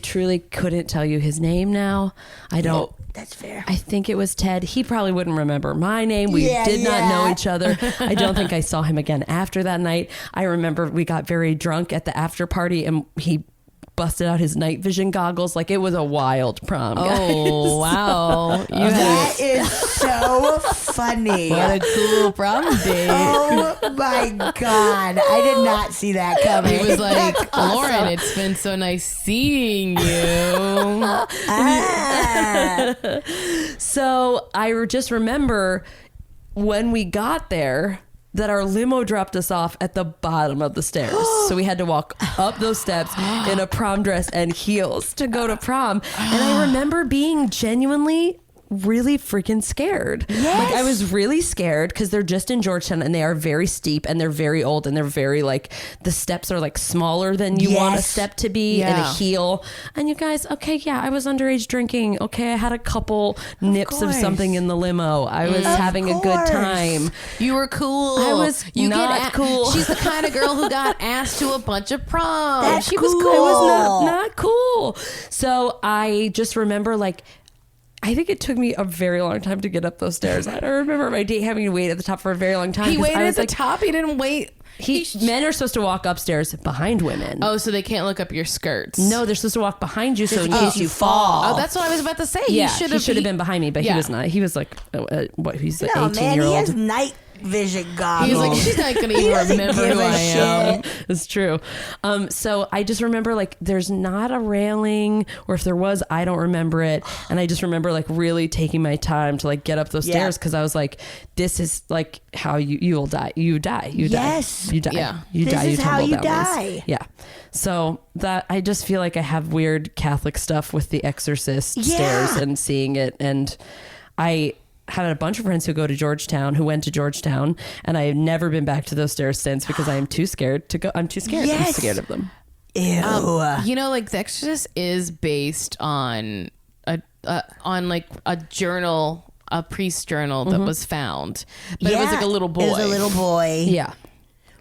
truly couldn't tell you his name now. I don't. That's fair. I think it was Ted. He probably wouldn't remember my name. We Yeah, did not know yeah. each other. I don't think I saw him again after that night. I remember we got very drunk at the after party and he busted out his night vision goggles. Like, it was a wild prom. Guys. Oh, wow. That is so funny. What a cool prom date. Oh my God. I did not see that coming. He was like, That's awesome. Lauren, it's been so nice seeing you. Ah. So I just remember when we got there that our limo dropped us off at the bottom of the stairs. So we had to walk up those steps in a prom dress and heels to go to prom. And I remember being genuinely really freaking scared. Yes. Like, I was really scared because they're just in Georgetown and they are very steep and they're very old and they're very like, the steps are like smaller than you want a Yes. step to be, and a Yeah. heel. And you guys, okay, yeah, I was underage drinking. Okay, I had a couple nips of course. something in the limo. I was having a good course. time. You were cool. I was not cool. She's the kind of girl who got asked to a bunch of proms. That's She was cool. cool. I was not cool. So I just remember, like, I think it took me a very long time to get up those stairs. I don't remember my date having to wait at the top for a very long time. He 'cause waited I at was the like, top. He didn't wait. Men are supposed to walk upstairs behind women. Oh, so they can't look up your skirts. No, they're supposed to walk behind you so in in case case you fall. Oh, that's what I was about to say. Yeah, he he should have been behind me, but Yeah. he was not. He was like, what? He's an No, man, 18-year-old. he has night vision goggles. He was like, she's not going to even doesn't remember give who a I am. shit. It's true. So I just remember, like, there's not a railing, or if there was, I don't remember it. And I just remember, like, really taking my time to, like, get up those Yeah. stairs, because I was like, this is like how you will die. You die. You Yes. die. You die. Yeah. You This die. is you how tumble you down this. die. Yeah. So that, I just feel like I have weird Catholic stuff with the Exorcist Yeah. stairs and seeing it. And I had a bunch of friends who went to Georgetown, and I have never been back to those stairs since, because I am too scared to go. I'm too scared. I'm Yes. scared of them. Ew. You know, like The Exorcist is based on like a journal, a priest journal that was found, but it was like a little boy. It was a little boy. Yeah.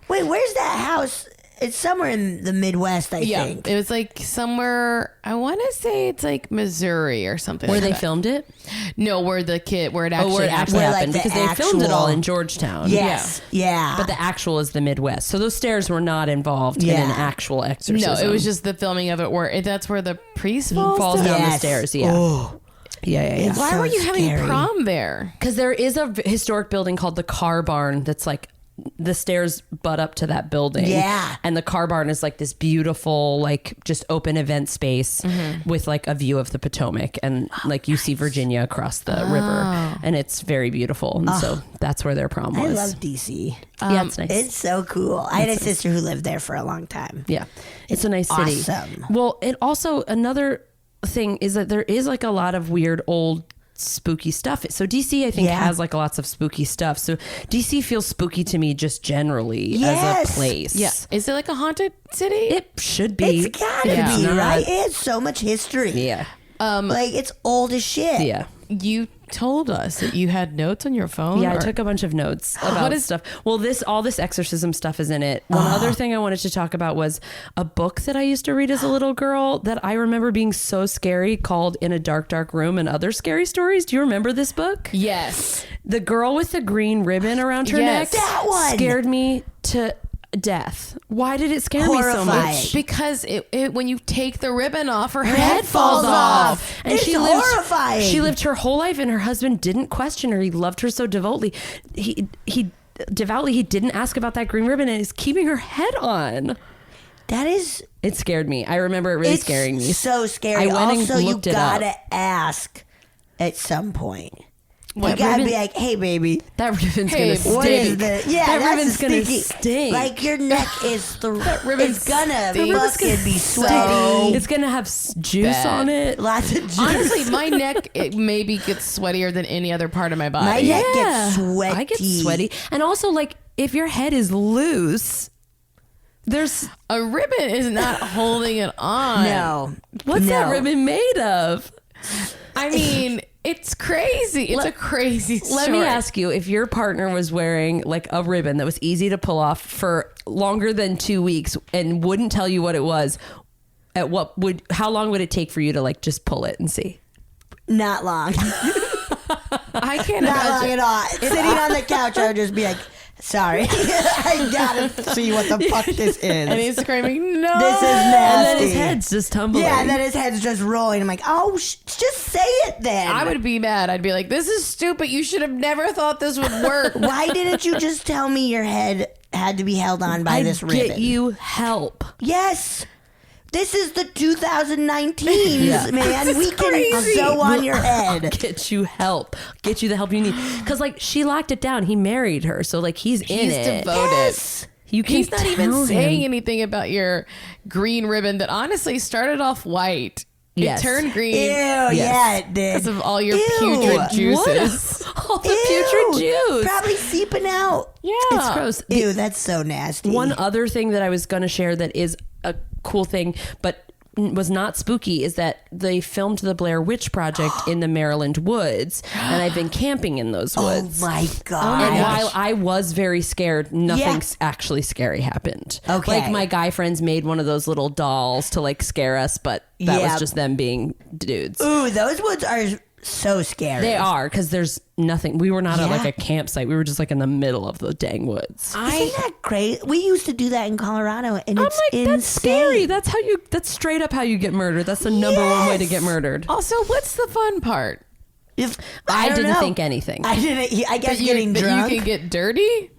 Wait, where's that house It's somewhere in the Midwest, I think. It was like somewhere, I want to say it's like Missouri or something. Where like they that. filmed it? No, where it actually Where it happened. actually Where, like, happened. the Because they filmed it all in Georgetown. Yes. Yeah. But the actual is the Midwest. So those stairs were not involved in an actual exorcism. No, it was just the filming of it where that's where the priest falls down down. the stairs. Yeah. Oh. Yeah. Why so were you having scary. prom there? Because there is a historic building called the Car Barn that's like the stairs butt up to that building. Yeah. And the Car Barn is like this beautiful, like just open event space with like a view of the Potomac. And like you see Virginia across the river. And it's very beautiful. And so that's where their prom I was. love DC. Yeah, it's nice. It's so cool. I had a sister who lived there for a long time. Yeah. It's a nice city. awesome. Well, it also, another thing is that there is like a lot of weird old spooky stuff. So DC, I think, has like lots of spooky stuff. So DC feels spooky to me just generally as a place. Yeah. Is it like a haunted city? It should be. It's gotta Yeah. be, It's not. right? It has so much history. Yeah. Like, it's old as shit. Yeah. You told us that you had notes on your phone. Yeah, I or- took a bunch of notes about stuff. Well, all this exorcism stuff is in it. One other thing I wanted to talk about was a book that I used to read as a little girl that I remember being so scary, called In a Dark, Dark Room and Other Scary Stories. Do you remember this book? Yes. The girl with the green ribbon around her Yes. neck That one! scared me to death. Why did it scare me so Horrifying. much? Because when you take the ribbon off, her Her head falls off. And It's she lived, horrifying. She lived her whole life, and her husband didn't question her. He loved her so devoutly. He devoutly, he didn't ask about that green ribbon, and is keeping her head on. That is... It scared me. I remember it really it's scaring me. so scary. I went and Also, you looked it up. gotta ask at some point. You That gotta ribbon- be like, hey, baby, That ribbon's Hey, gonna stink. what is the... Yeah, that that's ribbon's gonna stinky. stink. Like, your neck is... ribbon's it's gonna stink. fucking be So sweaty. It's gonna have juice bad. on it. Lots of juice. Honestly, my neck it maybe gets sweatier than any other part of my body. My neck gets sweaty. I get sweaty. And also, like, if your head is loose, there's... A ribbon is not holding it on. No. What's that No. ribbon made of? I mean, it's crazy. It's a crazy story. Let me ask you, if your partner was wearing like a ribbon that was easy to pull off for longer than 2 weeks and wouldn't tell you what it was, how long would it take for you to like just pull it and see? Not long. I can't Not long imagine. at all. Sitting on the couch, I would just be like, sorry. I gotta see what the fuck this is. And he's screaming, no. This is And nasty. then his head's just tumbling. Yeah, and then his head's just rolling. I'm like, oh, just say it then. I would be mad. I'd be like, this is stupid. You should have never thought this would work. Why didn't you just tell me your head had to be held on by this ribbon? Get you help. Yes. This is the 2019s, Yeah. man. We can crazy. sew on your head. Get you help. Get you the help you need. Because like she locked it down. He married her, so like he's in He's it. devoted. Yes. You can He's not even tell saying him. anything about your green ribbon that honestly started off white. Yes. It turned green Ew, yeah, it did. because of all your Ew. putrid juices. All the putrid juice. Probably seeping out. Yeah. It's gross. Ew, that's so nasty. One other thing that I was going to share that is a cool thing, but was not spooky, is that they filmed the Blair Witch Project in the Maryland woods, and I've been camping in those woods. Oh my god. And while I was very scared, nothing actually scary happened. Okay. Like my guy friends made one of those little dolls to like scare us, but that Yeah. was just them being dudes. Ooh, those woods are so scary. They are, because there's nothing. We were not at Yeah. like a campsite. We were just like in the middle of the dang woods. Isn't that crazy? We used to do that in Colorado, and I'm it's like, insane. that's scary. That's straight up how you get murdered. That's the number one way to get murdered. Also, what's the fun part? If, I don't didn't know. think anything. I didn't. I guess That getting drunk. you can get dirty?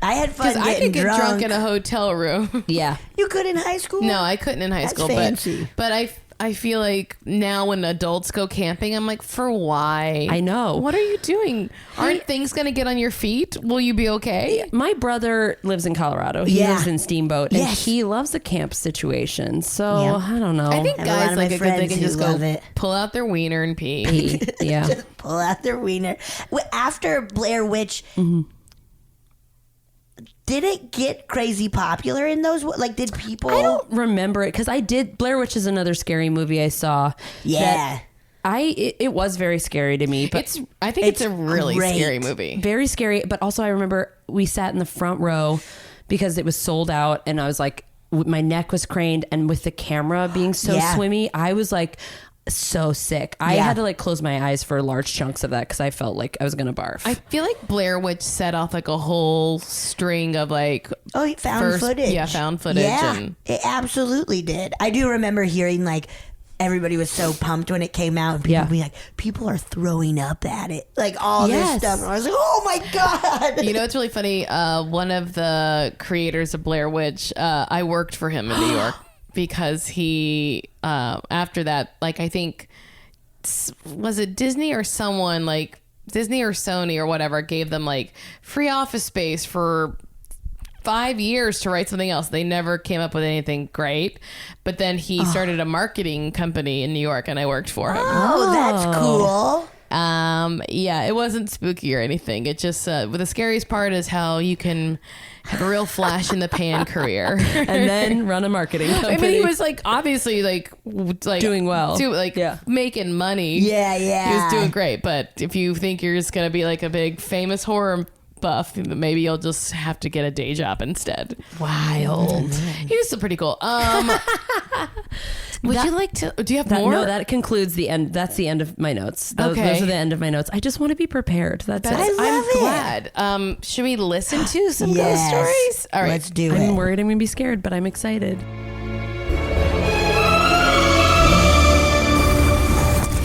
I had fun Because getting I could get drunk. drunk in a hotel room. Yeah. You could in high school. No, I couldn't in high That's school. fancy. But I feel like now when adults go camping, I'm like, for why? I know. What are you doing? Aren't things going to get on your feet? Will you be okay? My brother lives in Colorado. He Yeah. lives in Steamboat, and Yes. he loves the camp situation. So Yeah. I don't know. I think I have a lot guys of like my a good they friends can who just go love it. pull out their wiener and pee. Yeah. Just pull out their wiener. After Blair Witch, did it get crazy popular in those? Like, did people? I don't remember it because I did. Blair Witch is another scary movie I saw. Yeah. It was very scary to me, but I think it's a It's really great. scary movie. very scary. But also, I remember we sat in the front row because it was sold out, and I was like, my neck was craned, and with the camera being so swimmy, I was like so sick. I had to like close my eyes for large chunks of that because I felt like I was gonna barf. I feel like Blair Witch set off like a whole string of like found footage. Yeah, found footage. Yeah, and it absolutely did. I do remember hearing like everybody was so pumped when it came out, and people being like, people are throwing up at it, like all this stuff. And I was like, oh my god. You know, it's really funny. One of the creators of Blair Witch, I worked for him in New York because he after that, like I think was it Disney or someone, like Disney or Sony or whatever, gave them like free office space for 5 years to write something else. They never came up with anything great. But then he started a marketing company in New York, and I worked for him. Oh, that's cool. Yeah, it wasn't spooky or anything. It just the scariest part is how you can have a real flash in the pan career and then run a marketing company. I mean, he was like obviously like doing well, making money. Yeah, he was doing great. But if you think you're just gonna be like a big famous horror buff, maybe you'll just have to get a day job instead. Wild. He was still pretty cool. Would you like to? Do you have more? No, that concludes the end. That's the end of my notes. Those are the end of my notes. I just want to be prepared. That's it. I'm glad. Should we listen to some ghost stories? All right, let's do it. I'm worried I'm gonna be scared, but I'm excited.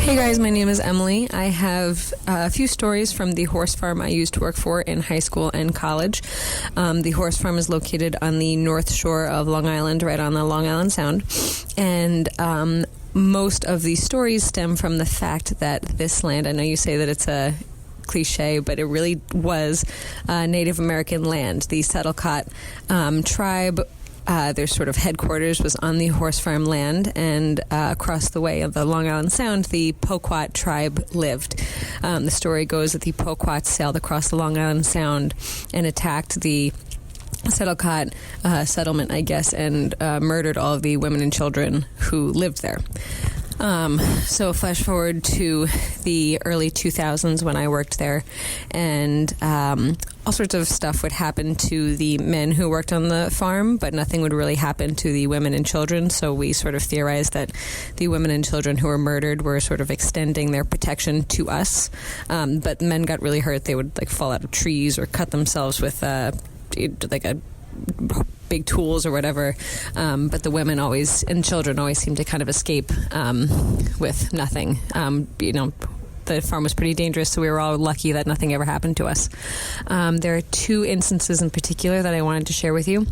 Hey guys, my name is Emily. I have a few stories from the horse farm I used to work for in high school and college. The horse farm is located on the north shore of Long Island, right on the Long Island Sound. And most of these stories stem from the fact that this land, I know you say that it's a cliche, but it really was Native American land. The Settlecott tribe, their sort of headquarters was on the horse farm land, and across the way of the Long Island Sound, the Pequot tribe lived. The story goes that the Pequots sailed across the Long Island Sound and attacked the Settlecott settlement, I guess, and murdered all of the women and children who lived there. So flash forward to the early 2000s when I worked there, and all sorts of stuff would happen to the men who worked on the farm, but nothing would really happen to the women and children. So we sort of theorized that the women and children who were murdered were sort of extending their protection to us. But men got really hurt. They would like fall out of trees or cut themselves with like a big tools or whatever, but the women always and children always seemed to kind of escape with nothing. The farm was pretty dangerous, so we were all lucky that nothing ever happened to us. There are two instances in particular that I wanted to share with you.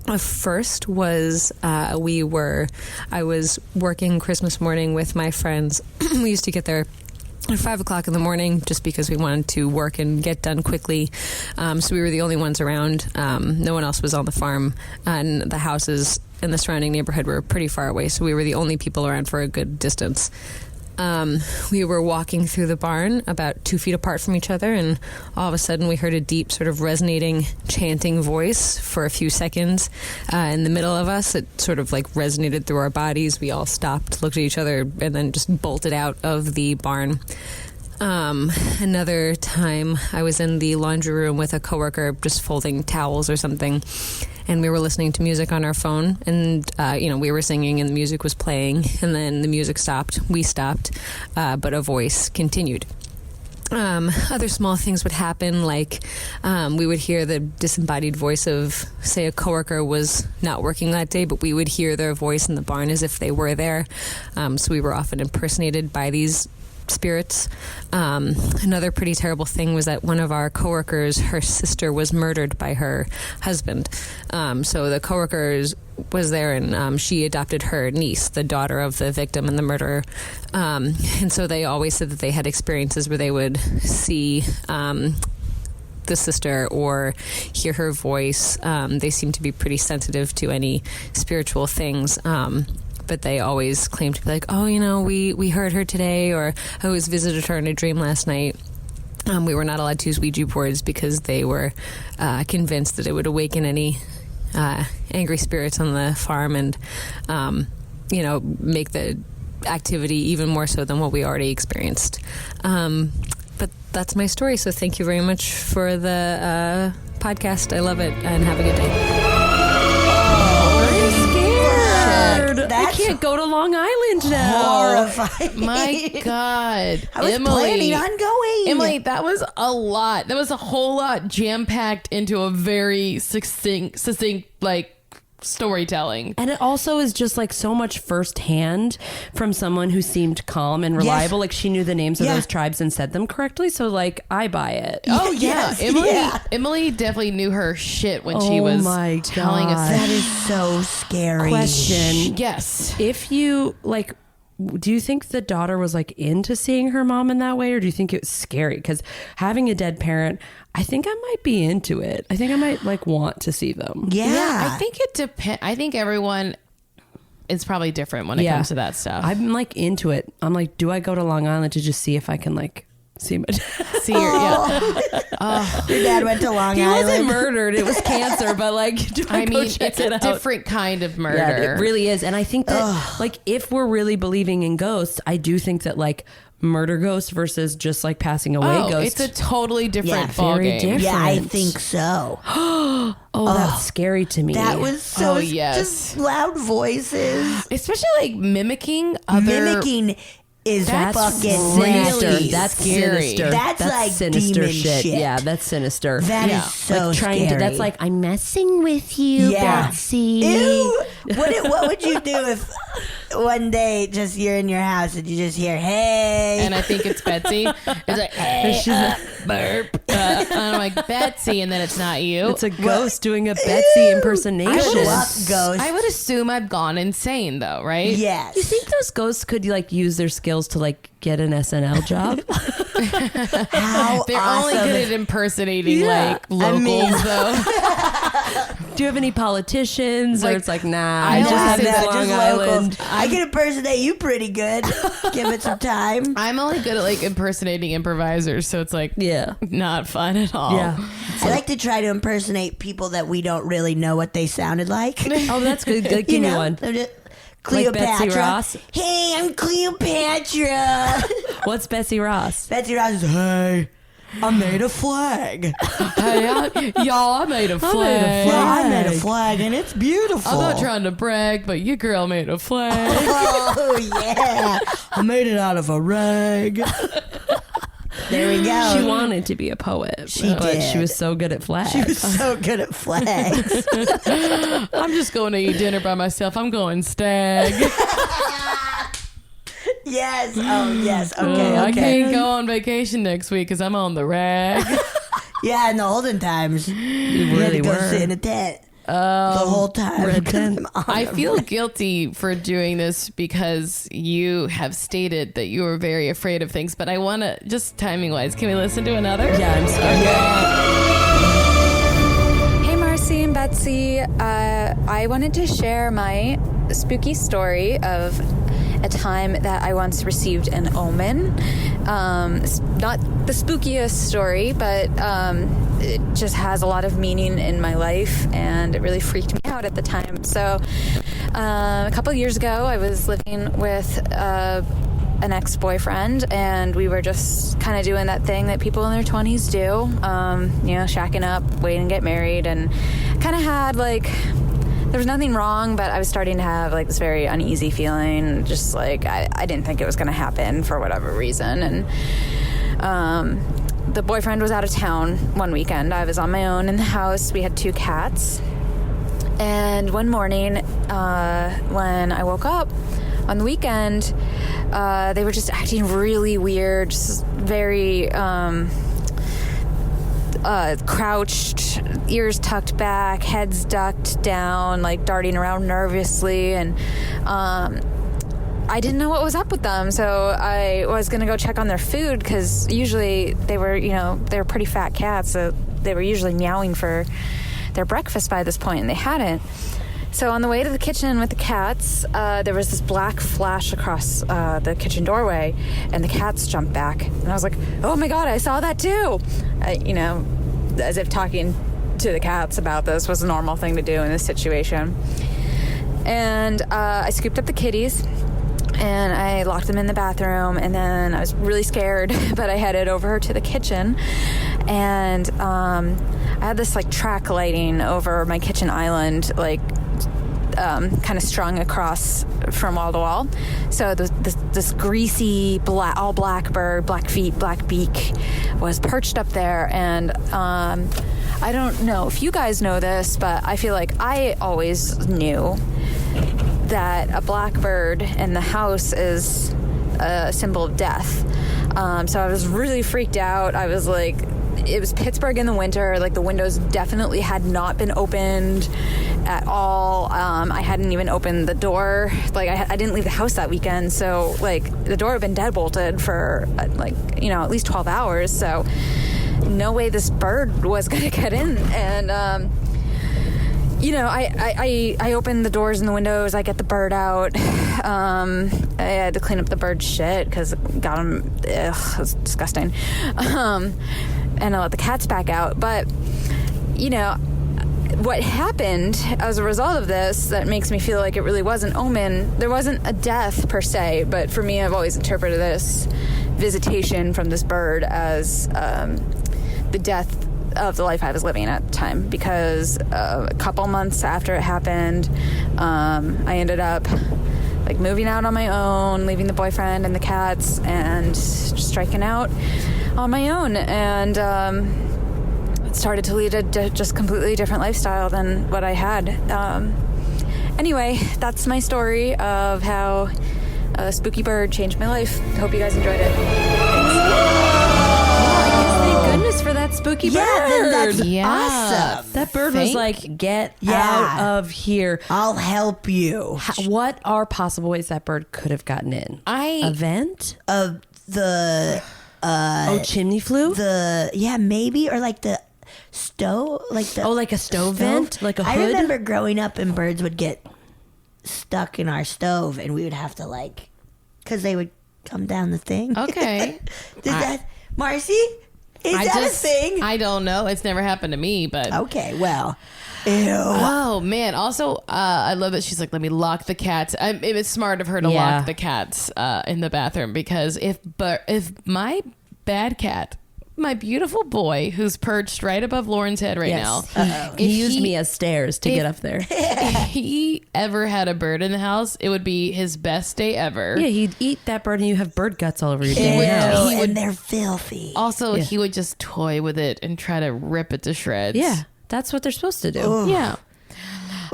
The first was I was working Christmas morning with my friends. We used to get there at 5 o'clock in the morning just because we wanted to work and get done quickly. So we were the only ones around. No one else was on the farm, and the houses in the surrounding neighborhood were pretty far away, so we were the only people around for a good distance. We were walking through the barn about 2 feet apart from each other, and all of a sudden we heard a deep sort of resonating chanting voice for a few seconds in the middle of us. It sort of like resonated through our bodies. We all stopped, looked at each other, and then just bolted out of the barn. Another time I was in the laundry room with a coworker just folding towels or something, and we were listening to music on our phone, and we were singing and the music was playing, and then the music stopped, we stopped, but a voice continued. Other small things would happen, like we would hear the disembodied voice of, say, a coworker was not working that day, but we would hear their voice in the barn as if they were there. So we were often impersonated by these spirits. Another pretty terrible thing was that one of our coworkers, her sister was murdered by her husband. So the coworker was there, and she adopted her niece, the daughter of the victim and the murderer. And so they always said that they had experiences where they would see the sister or hear her voice. They seemed to be pretty sensitive to any spiritual things. But they always claimed to be like, we heard her today, or I was visited her in a dream last night. We were not allowed to use Ouija boards because they were convinced that it would awaken any angry spirits on the farm and, make the activity even more so than what we already experienced. But that's my story, so thank you very much for the podcast. I love it, and have a good day. can't go to Long Island now. Horrifying. My God. I was planning on going. Emily, that was a lot. That was a whole lot jam-packed into a very succinct like, storytelling. And it also is just like so much firsthand from someone who seemed calm and reliable. Like she knew the names of those tribes and said them correctly. So like I buy it. Oh yeah. Yes, Emily definitely knew her shit when she was telling us that is so scary. Question. Yes. If you like, do you think the daughter was like into seeing her mom in that way, or do you think it was scary? Because having a dead parent, I think I might be into it. I think I might like want to see them. Yeah. I think it depends. I think everyone is probably different when it comes to that stuff. I'm like into it. I'm like, do I go to Long Island to just see if I can like see my dad? See your, Your dad went to Long He Island. wasn't murdered. It was cancer, but like, do I go mean, check it's it a out? different kind of murder. Yeah, it really is. And I think that like if we're really believing in ghosts, I do think that like murder ghosts versus just like passing away ghosts. It's a totally different ball very game. different. Yeah, I think so. That's scary to me. That was so yes. just loud voices. Especially like mimicking other. Mimicking is That's fucking sinister. nasty. That's scary. sinister. That's like sinister demon shit. shit. Yeah, that's sinister. That Yeah. is so like trying scary. to. That's like I'm messing with you, Yeah. Betsy. Ew. What would you do if one day just you're in your house and you just hear, hey? And I think it's Betsy. It's like, hey, burp. And I'm like, Betsy, and then it's not you. It's a ghost doing a Betsy impersonation. Good luck, ghost. I would assume I've gone insane, though, right? Yes. You think those ghosts could like use their skills to like get an SNL job? How They're awesome. only good at impersonating Yeah. like locals, though. Do you have any politicians? Or Like, it's like, nah, I I just don't have think this that, Long just Island. locals. I can impersonate you pretty good. Give it some time. I'm only good at like impersonating improvisers, so it's like Yeah. not fun at all. Yeah. I like to try to impersonate people that we don't really know what they sounded like. Oh, that's good. Good. Give me one. I'm just- Cleopatra. Betsy Ross? Hey, I'm Cleopatra. What's Betsy Ross? Betsy Ross is, hey, I made a flag. Hey, y'all, I made a flag. Yeah, I made a flag and it's beautiful. I'm not trying to brag, but your girl made a flag. Oh, yeah. I made it out of a rag. There we go. She wanted to be a poet, She but did. she was so good at flags. She was so good at flags. I'm just going to eat dinner by myself. I'm going stag. Yes. Oh, yes. Okay. I Okay. can't go on vacation next week because I'm on the rag. Yeah, in the olden times, you had to really go were. sit in a tent the whole time. red tent. I feel guilty for doing this because you have stated that you were very afraid of things, but I want to, just timing wise, can we listen to another? Yeah, I'm sorry. Hey, Marcy and Betsy. I wanted to share my spooky story of a time that I once received an omen. It's not the spookiest story, but it just has a lot of meaning in my life, and it really freaked me out at the time. So a couple years ago, I was living with an ex-boyfriend, and we were just kind of doing that thing that people in their 20s do, shacking up, waiting to get married, and kind of had like, there was nothing wrong, but I was starting to have like this very uneasy feeling, just like I didn't think it was going to happen for whatever reason. And the boyfriend was out of town one weekend. I was on my own in the house. We had 2 cats. And one morning when I woke up on the weekend, they were just acting really weird, just very crouched, ears tucked back, heads ducked down, like darting around nervously. And I didn't know what was up with them, so I was going to go check on their food, because usually they were pretty fat cats, so they were usually meowing for their breakfast by this point, and they hadn't. So on the way to the kitchen with the cats, there was this black flash across the kitchen doorway, and the cats jumped back. And I was like, oh my God, I saw that too. As if talking to the cats about this was a normal thing to do in this situation. And I scooped up the kitties, and I locked them in the bathroom, and then I was really scared, but I headed over to the kitchen, and I had this like track lighting over my kitchen island, like kind of strung across from wall to wall. So this greasy all black bird, black feet, black beak, was perched up there. And I don't know if you guys know this, but I feel like I always knew that a black bird in the house is a symbol of death. So I was really freaked out. I was like, it was Pittsburgh in the winter. Like, the windows definitely had not been opened at all. I hadn't even opened the door. Like, I didn't leave the house that weekend. So, like, the door had been deadbolted for, at least 12 hours. So no way this bird was going to get in. And, I opened the doors and the windows. I get the bird out. I had to clean up the bird's shit because it got him. It was disgusting. And I let the cats back out. But, what happened as a result of this that makes me feel like it really was an omen. There wasn't a death per se, but for me, I've always interpreted this visitation from this bird as the death of the life I was living at the time, because a couple months after it happened, I ended up moving out on my own, leaving the boyfriend and the cats, and striking out on my own, and it started to lead a just completely different lifestyle than what I had. Anyway, that's my story of how a spooky bird changed my life. Hope you guys enjoyed it. Thank goodness for that spooky bird. Then that's awesome. That bird was like, get out of here. I'll help you. What are possible ways that bird could have gotten in? A vent? Chimney flue? Maybe, or like the stove, like a stove vent, like a hood. I remember growing up and birds would get stuck in our stove, and we would have to because they would come down the thing. Okay. Marcy? Is that a thing? I don't know. It's never happened to me, but okay. Well. Ew. Oh man! Also, I love that she's like, "Let me lock the cats." It was smart of her to lock the cats in the bathroom, because if my bad cat, my beautiful boy, who's perched right above Lauren's head right now, he used me as stairs to get up there. If he ever had a bird in the house, it would be his best day ever. Yeah, he'd eat that bird and you have bird guts all over your and they're filthy. Also, he would just toy with it and try to rip it to shreds. Yeah. That's what they're supposed to do. Ugh. Yeah.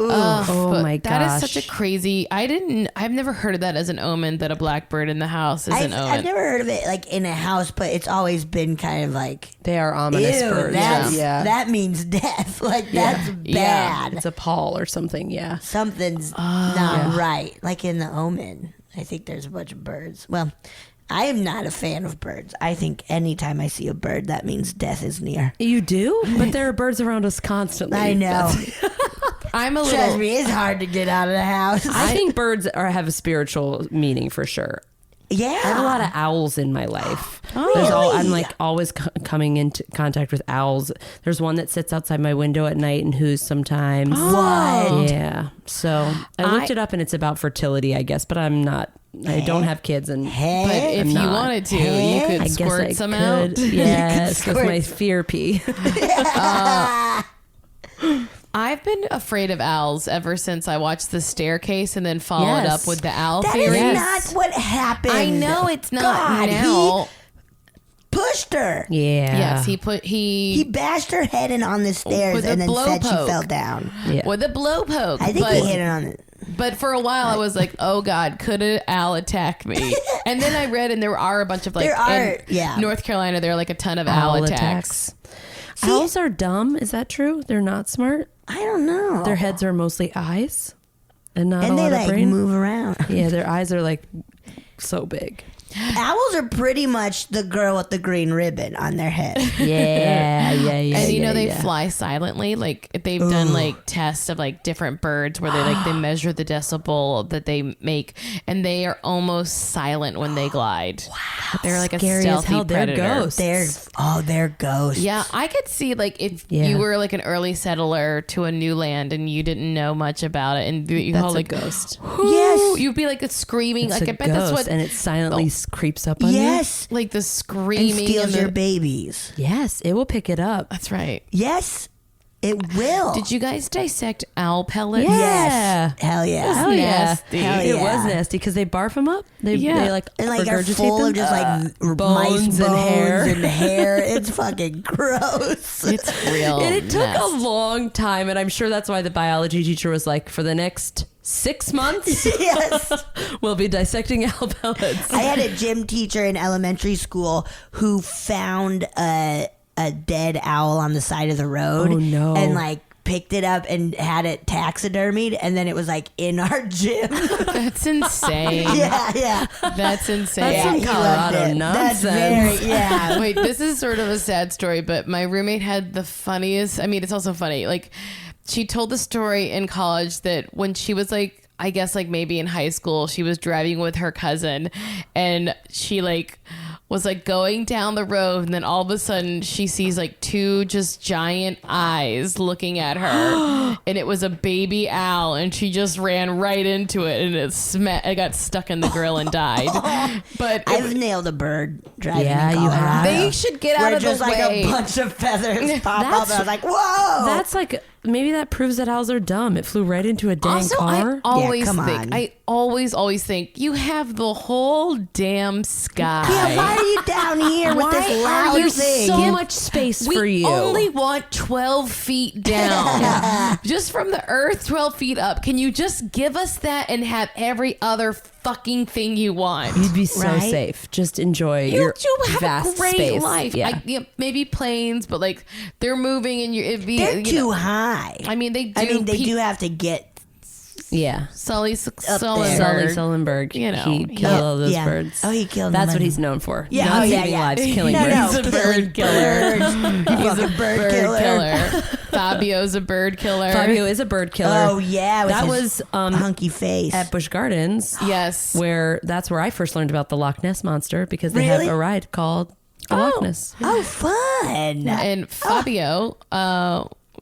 Oh my gosh. That is such a crazy. I've never heard of that as an omen, that a black bird in the house is an omen. I've never heard of it in a house, but it's always been kind of like, they are ominous birds. That means death. That's bad. Yeah. It's a pall or something. Yeah. Something's not right. Like in the Omen, I think there's a bunch of birds. Well, I am not a fan of birds. I think anytime I see a bird, that means death is near. You do? But there are birds around us constantly. I know. Trust me, it's hard to get out of the house. I think birds have a spiritual meaning for sure. Yeah. I have a lot of owls in my life. Really? I'm always coming into contact with owls. There's one that sits outside my window at night and whoos sometimes. What? Yeah. So I looked it up, and it's about fertility, I guess, but I'm not. I don't have kids, and but if you wanted to, you could squirt some out. Yes, with my fear pee. I've been afraid of owls ever since I watched The Staircase and then followed up with the owl theory. That is not what happened. I know it's not now. He pushed her. Yeah. Yes, he bashed her head in on the stairs and then said she fell down. Yeah. With a blow poke. I think he hit her on it. But for a while I was like, oh God, could an owl attack me? And then I read, and there are a bunch of in North Carolina, there are a ton of owl attacks. Owls are dumb. Is that true? They're not smart? I don't know. Their heads are mostly eyes and not a lot of brain. And they move around. Yeah, their eyes are so big. Owls are pretty much the girl with the green ribbon on their head. Yeah. And they fly silently. They've done tests of different birds where they measure the decibel that they make, and they are almost silent when they glide. Wow, they're like scary a stealthy predator. They're ghosts. They're ghosts. Yeah, I could see if you were an early settler to a new land and you didn't know much about it, and you that's called a ghost. Yes, you'd be screaming. It's I bet that's what, and it silently creeps up on you. Yes, the screaming and steals your babies. Yes, it will pick it up. That's right. Yes, It will. Did you guys dissect owl pellets? Yes. Hell yeah. Hell yeah. Nasty. Hell It yeah. was nasty because they barf them up. They like And like are regurgitate full them. of just like mice bones and hair. and hair. It's fucking gross. It's real. And it took mess. a long time, and I'm sure that's why the biology teacher was like, for the next 6 months, Yes. we'll be dissecting owl pellets. I had a gym teacher in elementary school who found a dead owl on the side of the road. Oh, no. And like picked it up and had it taxidermied, and then it was like in our gym. That's insane. yeah. That's insane. That's some he loved Colorado it. nonsense. That's very, yeah. Wait, this is sort of a sad story, but my roommate had the funniest. I mean, it's also funny. Like, she told the story in college that when she was like, I guess like maybe in high school, she was driving with her cousin, and she like was like going down the road, and then all of a sudden she sees like two just giant eyes looking at her, and it was a baby owl, and she just ran right into it, and it got stuck in the grill and died. But I've nailed a bird driving Yeah, in you Colorado. have. they should get Where out of just the like way. a bunch of feathers pop up, That's- and I was like, whoa. That's like, maybe that proves that owls are dumb. It flew right into a dang Also, car. I always come think, on. I always think, you have the whole damn sky. yeah, why are you down here with this loud There's thing? so much space We for you. only want 12 feet down. Just from the earth, 12 feet up. Can you just give us that and have every other fucking thing you want? You'd be so Right? safe. Just enjoy You your have vast a great space. life. Yeah. Maybe planes, but like they're moving and it'd be. They're you too know, high. I mean, they do. I mean, they do have to get Yeah. Sully there. Sully Sullenberg. Sullenberg. You know, he killed all those yeah. birds. Oh, he killed That's them. what he's known for. Yeah, Not oh, yeah, saving yeah. lives, killing No, birds. He's a bird killer. He's a bird killer. Fabio's a bird killer. Fabio is a bird killer. Oh yeah, with That his was hunky face. at Busch Gardens. Yes. That's where I first learned about the Loch Ness monster, because they have Really? a ride called the Loch Ness. Oh, fun! And Fabio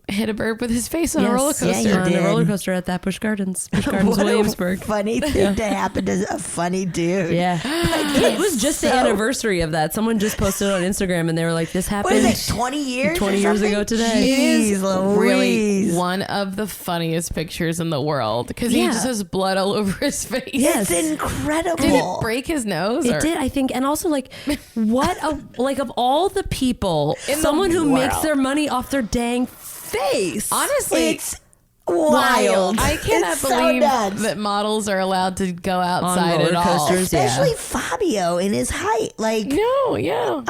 hit a bird with his face on a Yes, roller yeah, coaster. he on did. a roller coaster at that Busch Gardens. Busch Gardens, What Williamsburg. a funny thing to happen to a funny dude. Yeah. It was just the anniversary of that. Someone just posted it on Instagram, and they were like, this What happened is it? 20 years? 20 or years something? ago today. He is Jeez really Louise. one of the funniest pictures in the world because he Yeah. just has blood all over his face. Yes. It's incredible. Did it break his nose? It or- did, I think. And also, like, of all the people, In the someone who makes world. their money off their dang face. Honestly, It's wild. I cannot It's so believe nuts. that models are allowed to go outside roller at all. coasters. Especially Fabio in his height. Like, No, yeah.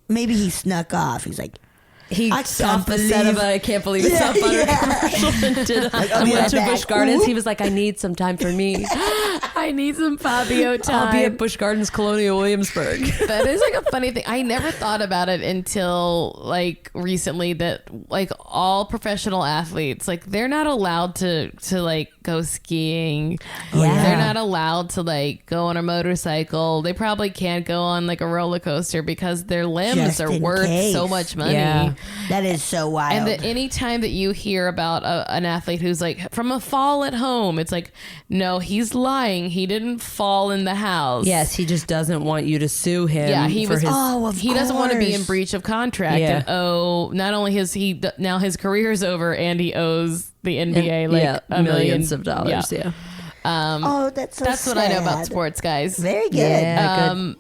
maybe he snuck off. He's like, He I off can't the set of believe- I Can't Believe It's Yeah, Not Butter yeah. commercial and did I'll and be went right to back. Busch Gardens. Ooh. He was like, I need some time for me. I need some Fabio time. I'll be at Busch Gardens Colonial Williamsburg. That is like a funny thing. I never thought about it until like recently that like all professional athletes, like they're not allowed to like go skiing. Yeah. They're not allowed to like go on a motorcycle. They probably can't go on like a roller coaster because their limbs Just are in worth case. so much money. Yeah. that is so wild. And that any time that you hear about an athlete who's like from a fall at home, it's like, no, he's lying. He didn't fall in the house. Yes, he just doesn't want you to sue him. Yeah, he for was. his, He doesn't want to be in course. breach of contract. Yeah. And not only now his career's over, and he owes the NBA like a millions million of dollars. Yeah. that's so That's what I know about sad. sports, guys. Very good. Yeah, good.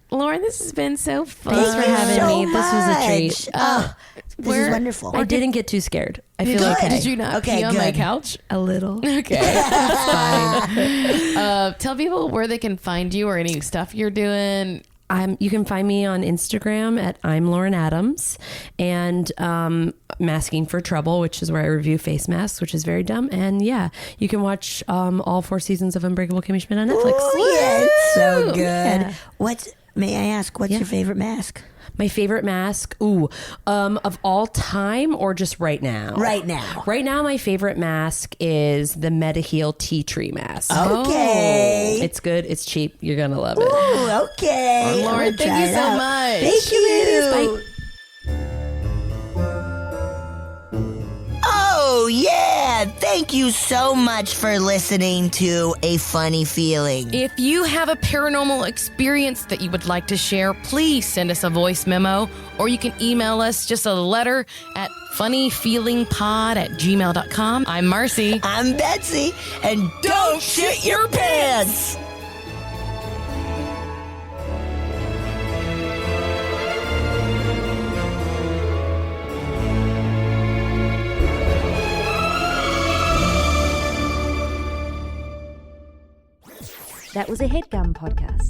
Lauren, this has been so fun. Thanks for having so me. This was a much. treat. This is wonderful. I didn't get too scared. I feel Good. okay. Did you not Okay, pee on my good. couch? A little. Okay, that's fine. Tell people where they can find you or any stuff you're doing. You can find me on Instagram at I'm Lauren Adams, and Masking for Trouble, which is where I review face masks, which is very dumb. And yeah, you can watch all 4 seasons of Unbreakable Kimmy Schmidt on Netflix. Oh, yeah, it's so good. Yeah. May I ask, what's your favorite mask? My favorite mask, of all time or just right now? Right now. Right now, my favorite mask is the Mediheel Tea Tree mask. Okay. It's good. It's cheap. You're gonna love it. Ooh, okay. Lauren, I'm gonna thank try you it so out. much. Thank you. Bye. Oh, yeah. Thank you so much for listening to A Funny Feeling. If you have a paranormal experience that you would like to share, please send us a voice memo, or you can email us just a letter at funnyfeelingpod@gmail.com. I'm Marcy. I'm Betsy, and don't shit your pants! That was a HeadGum podcast.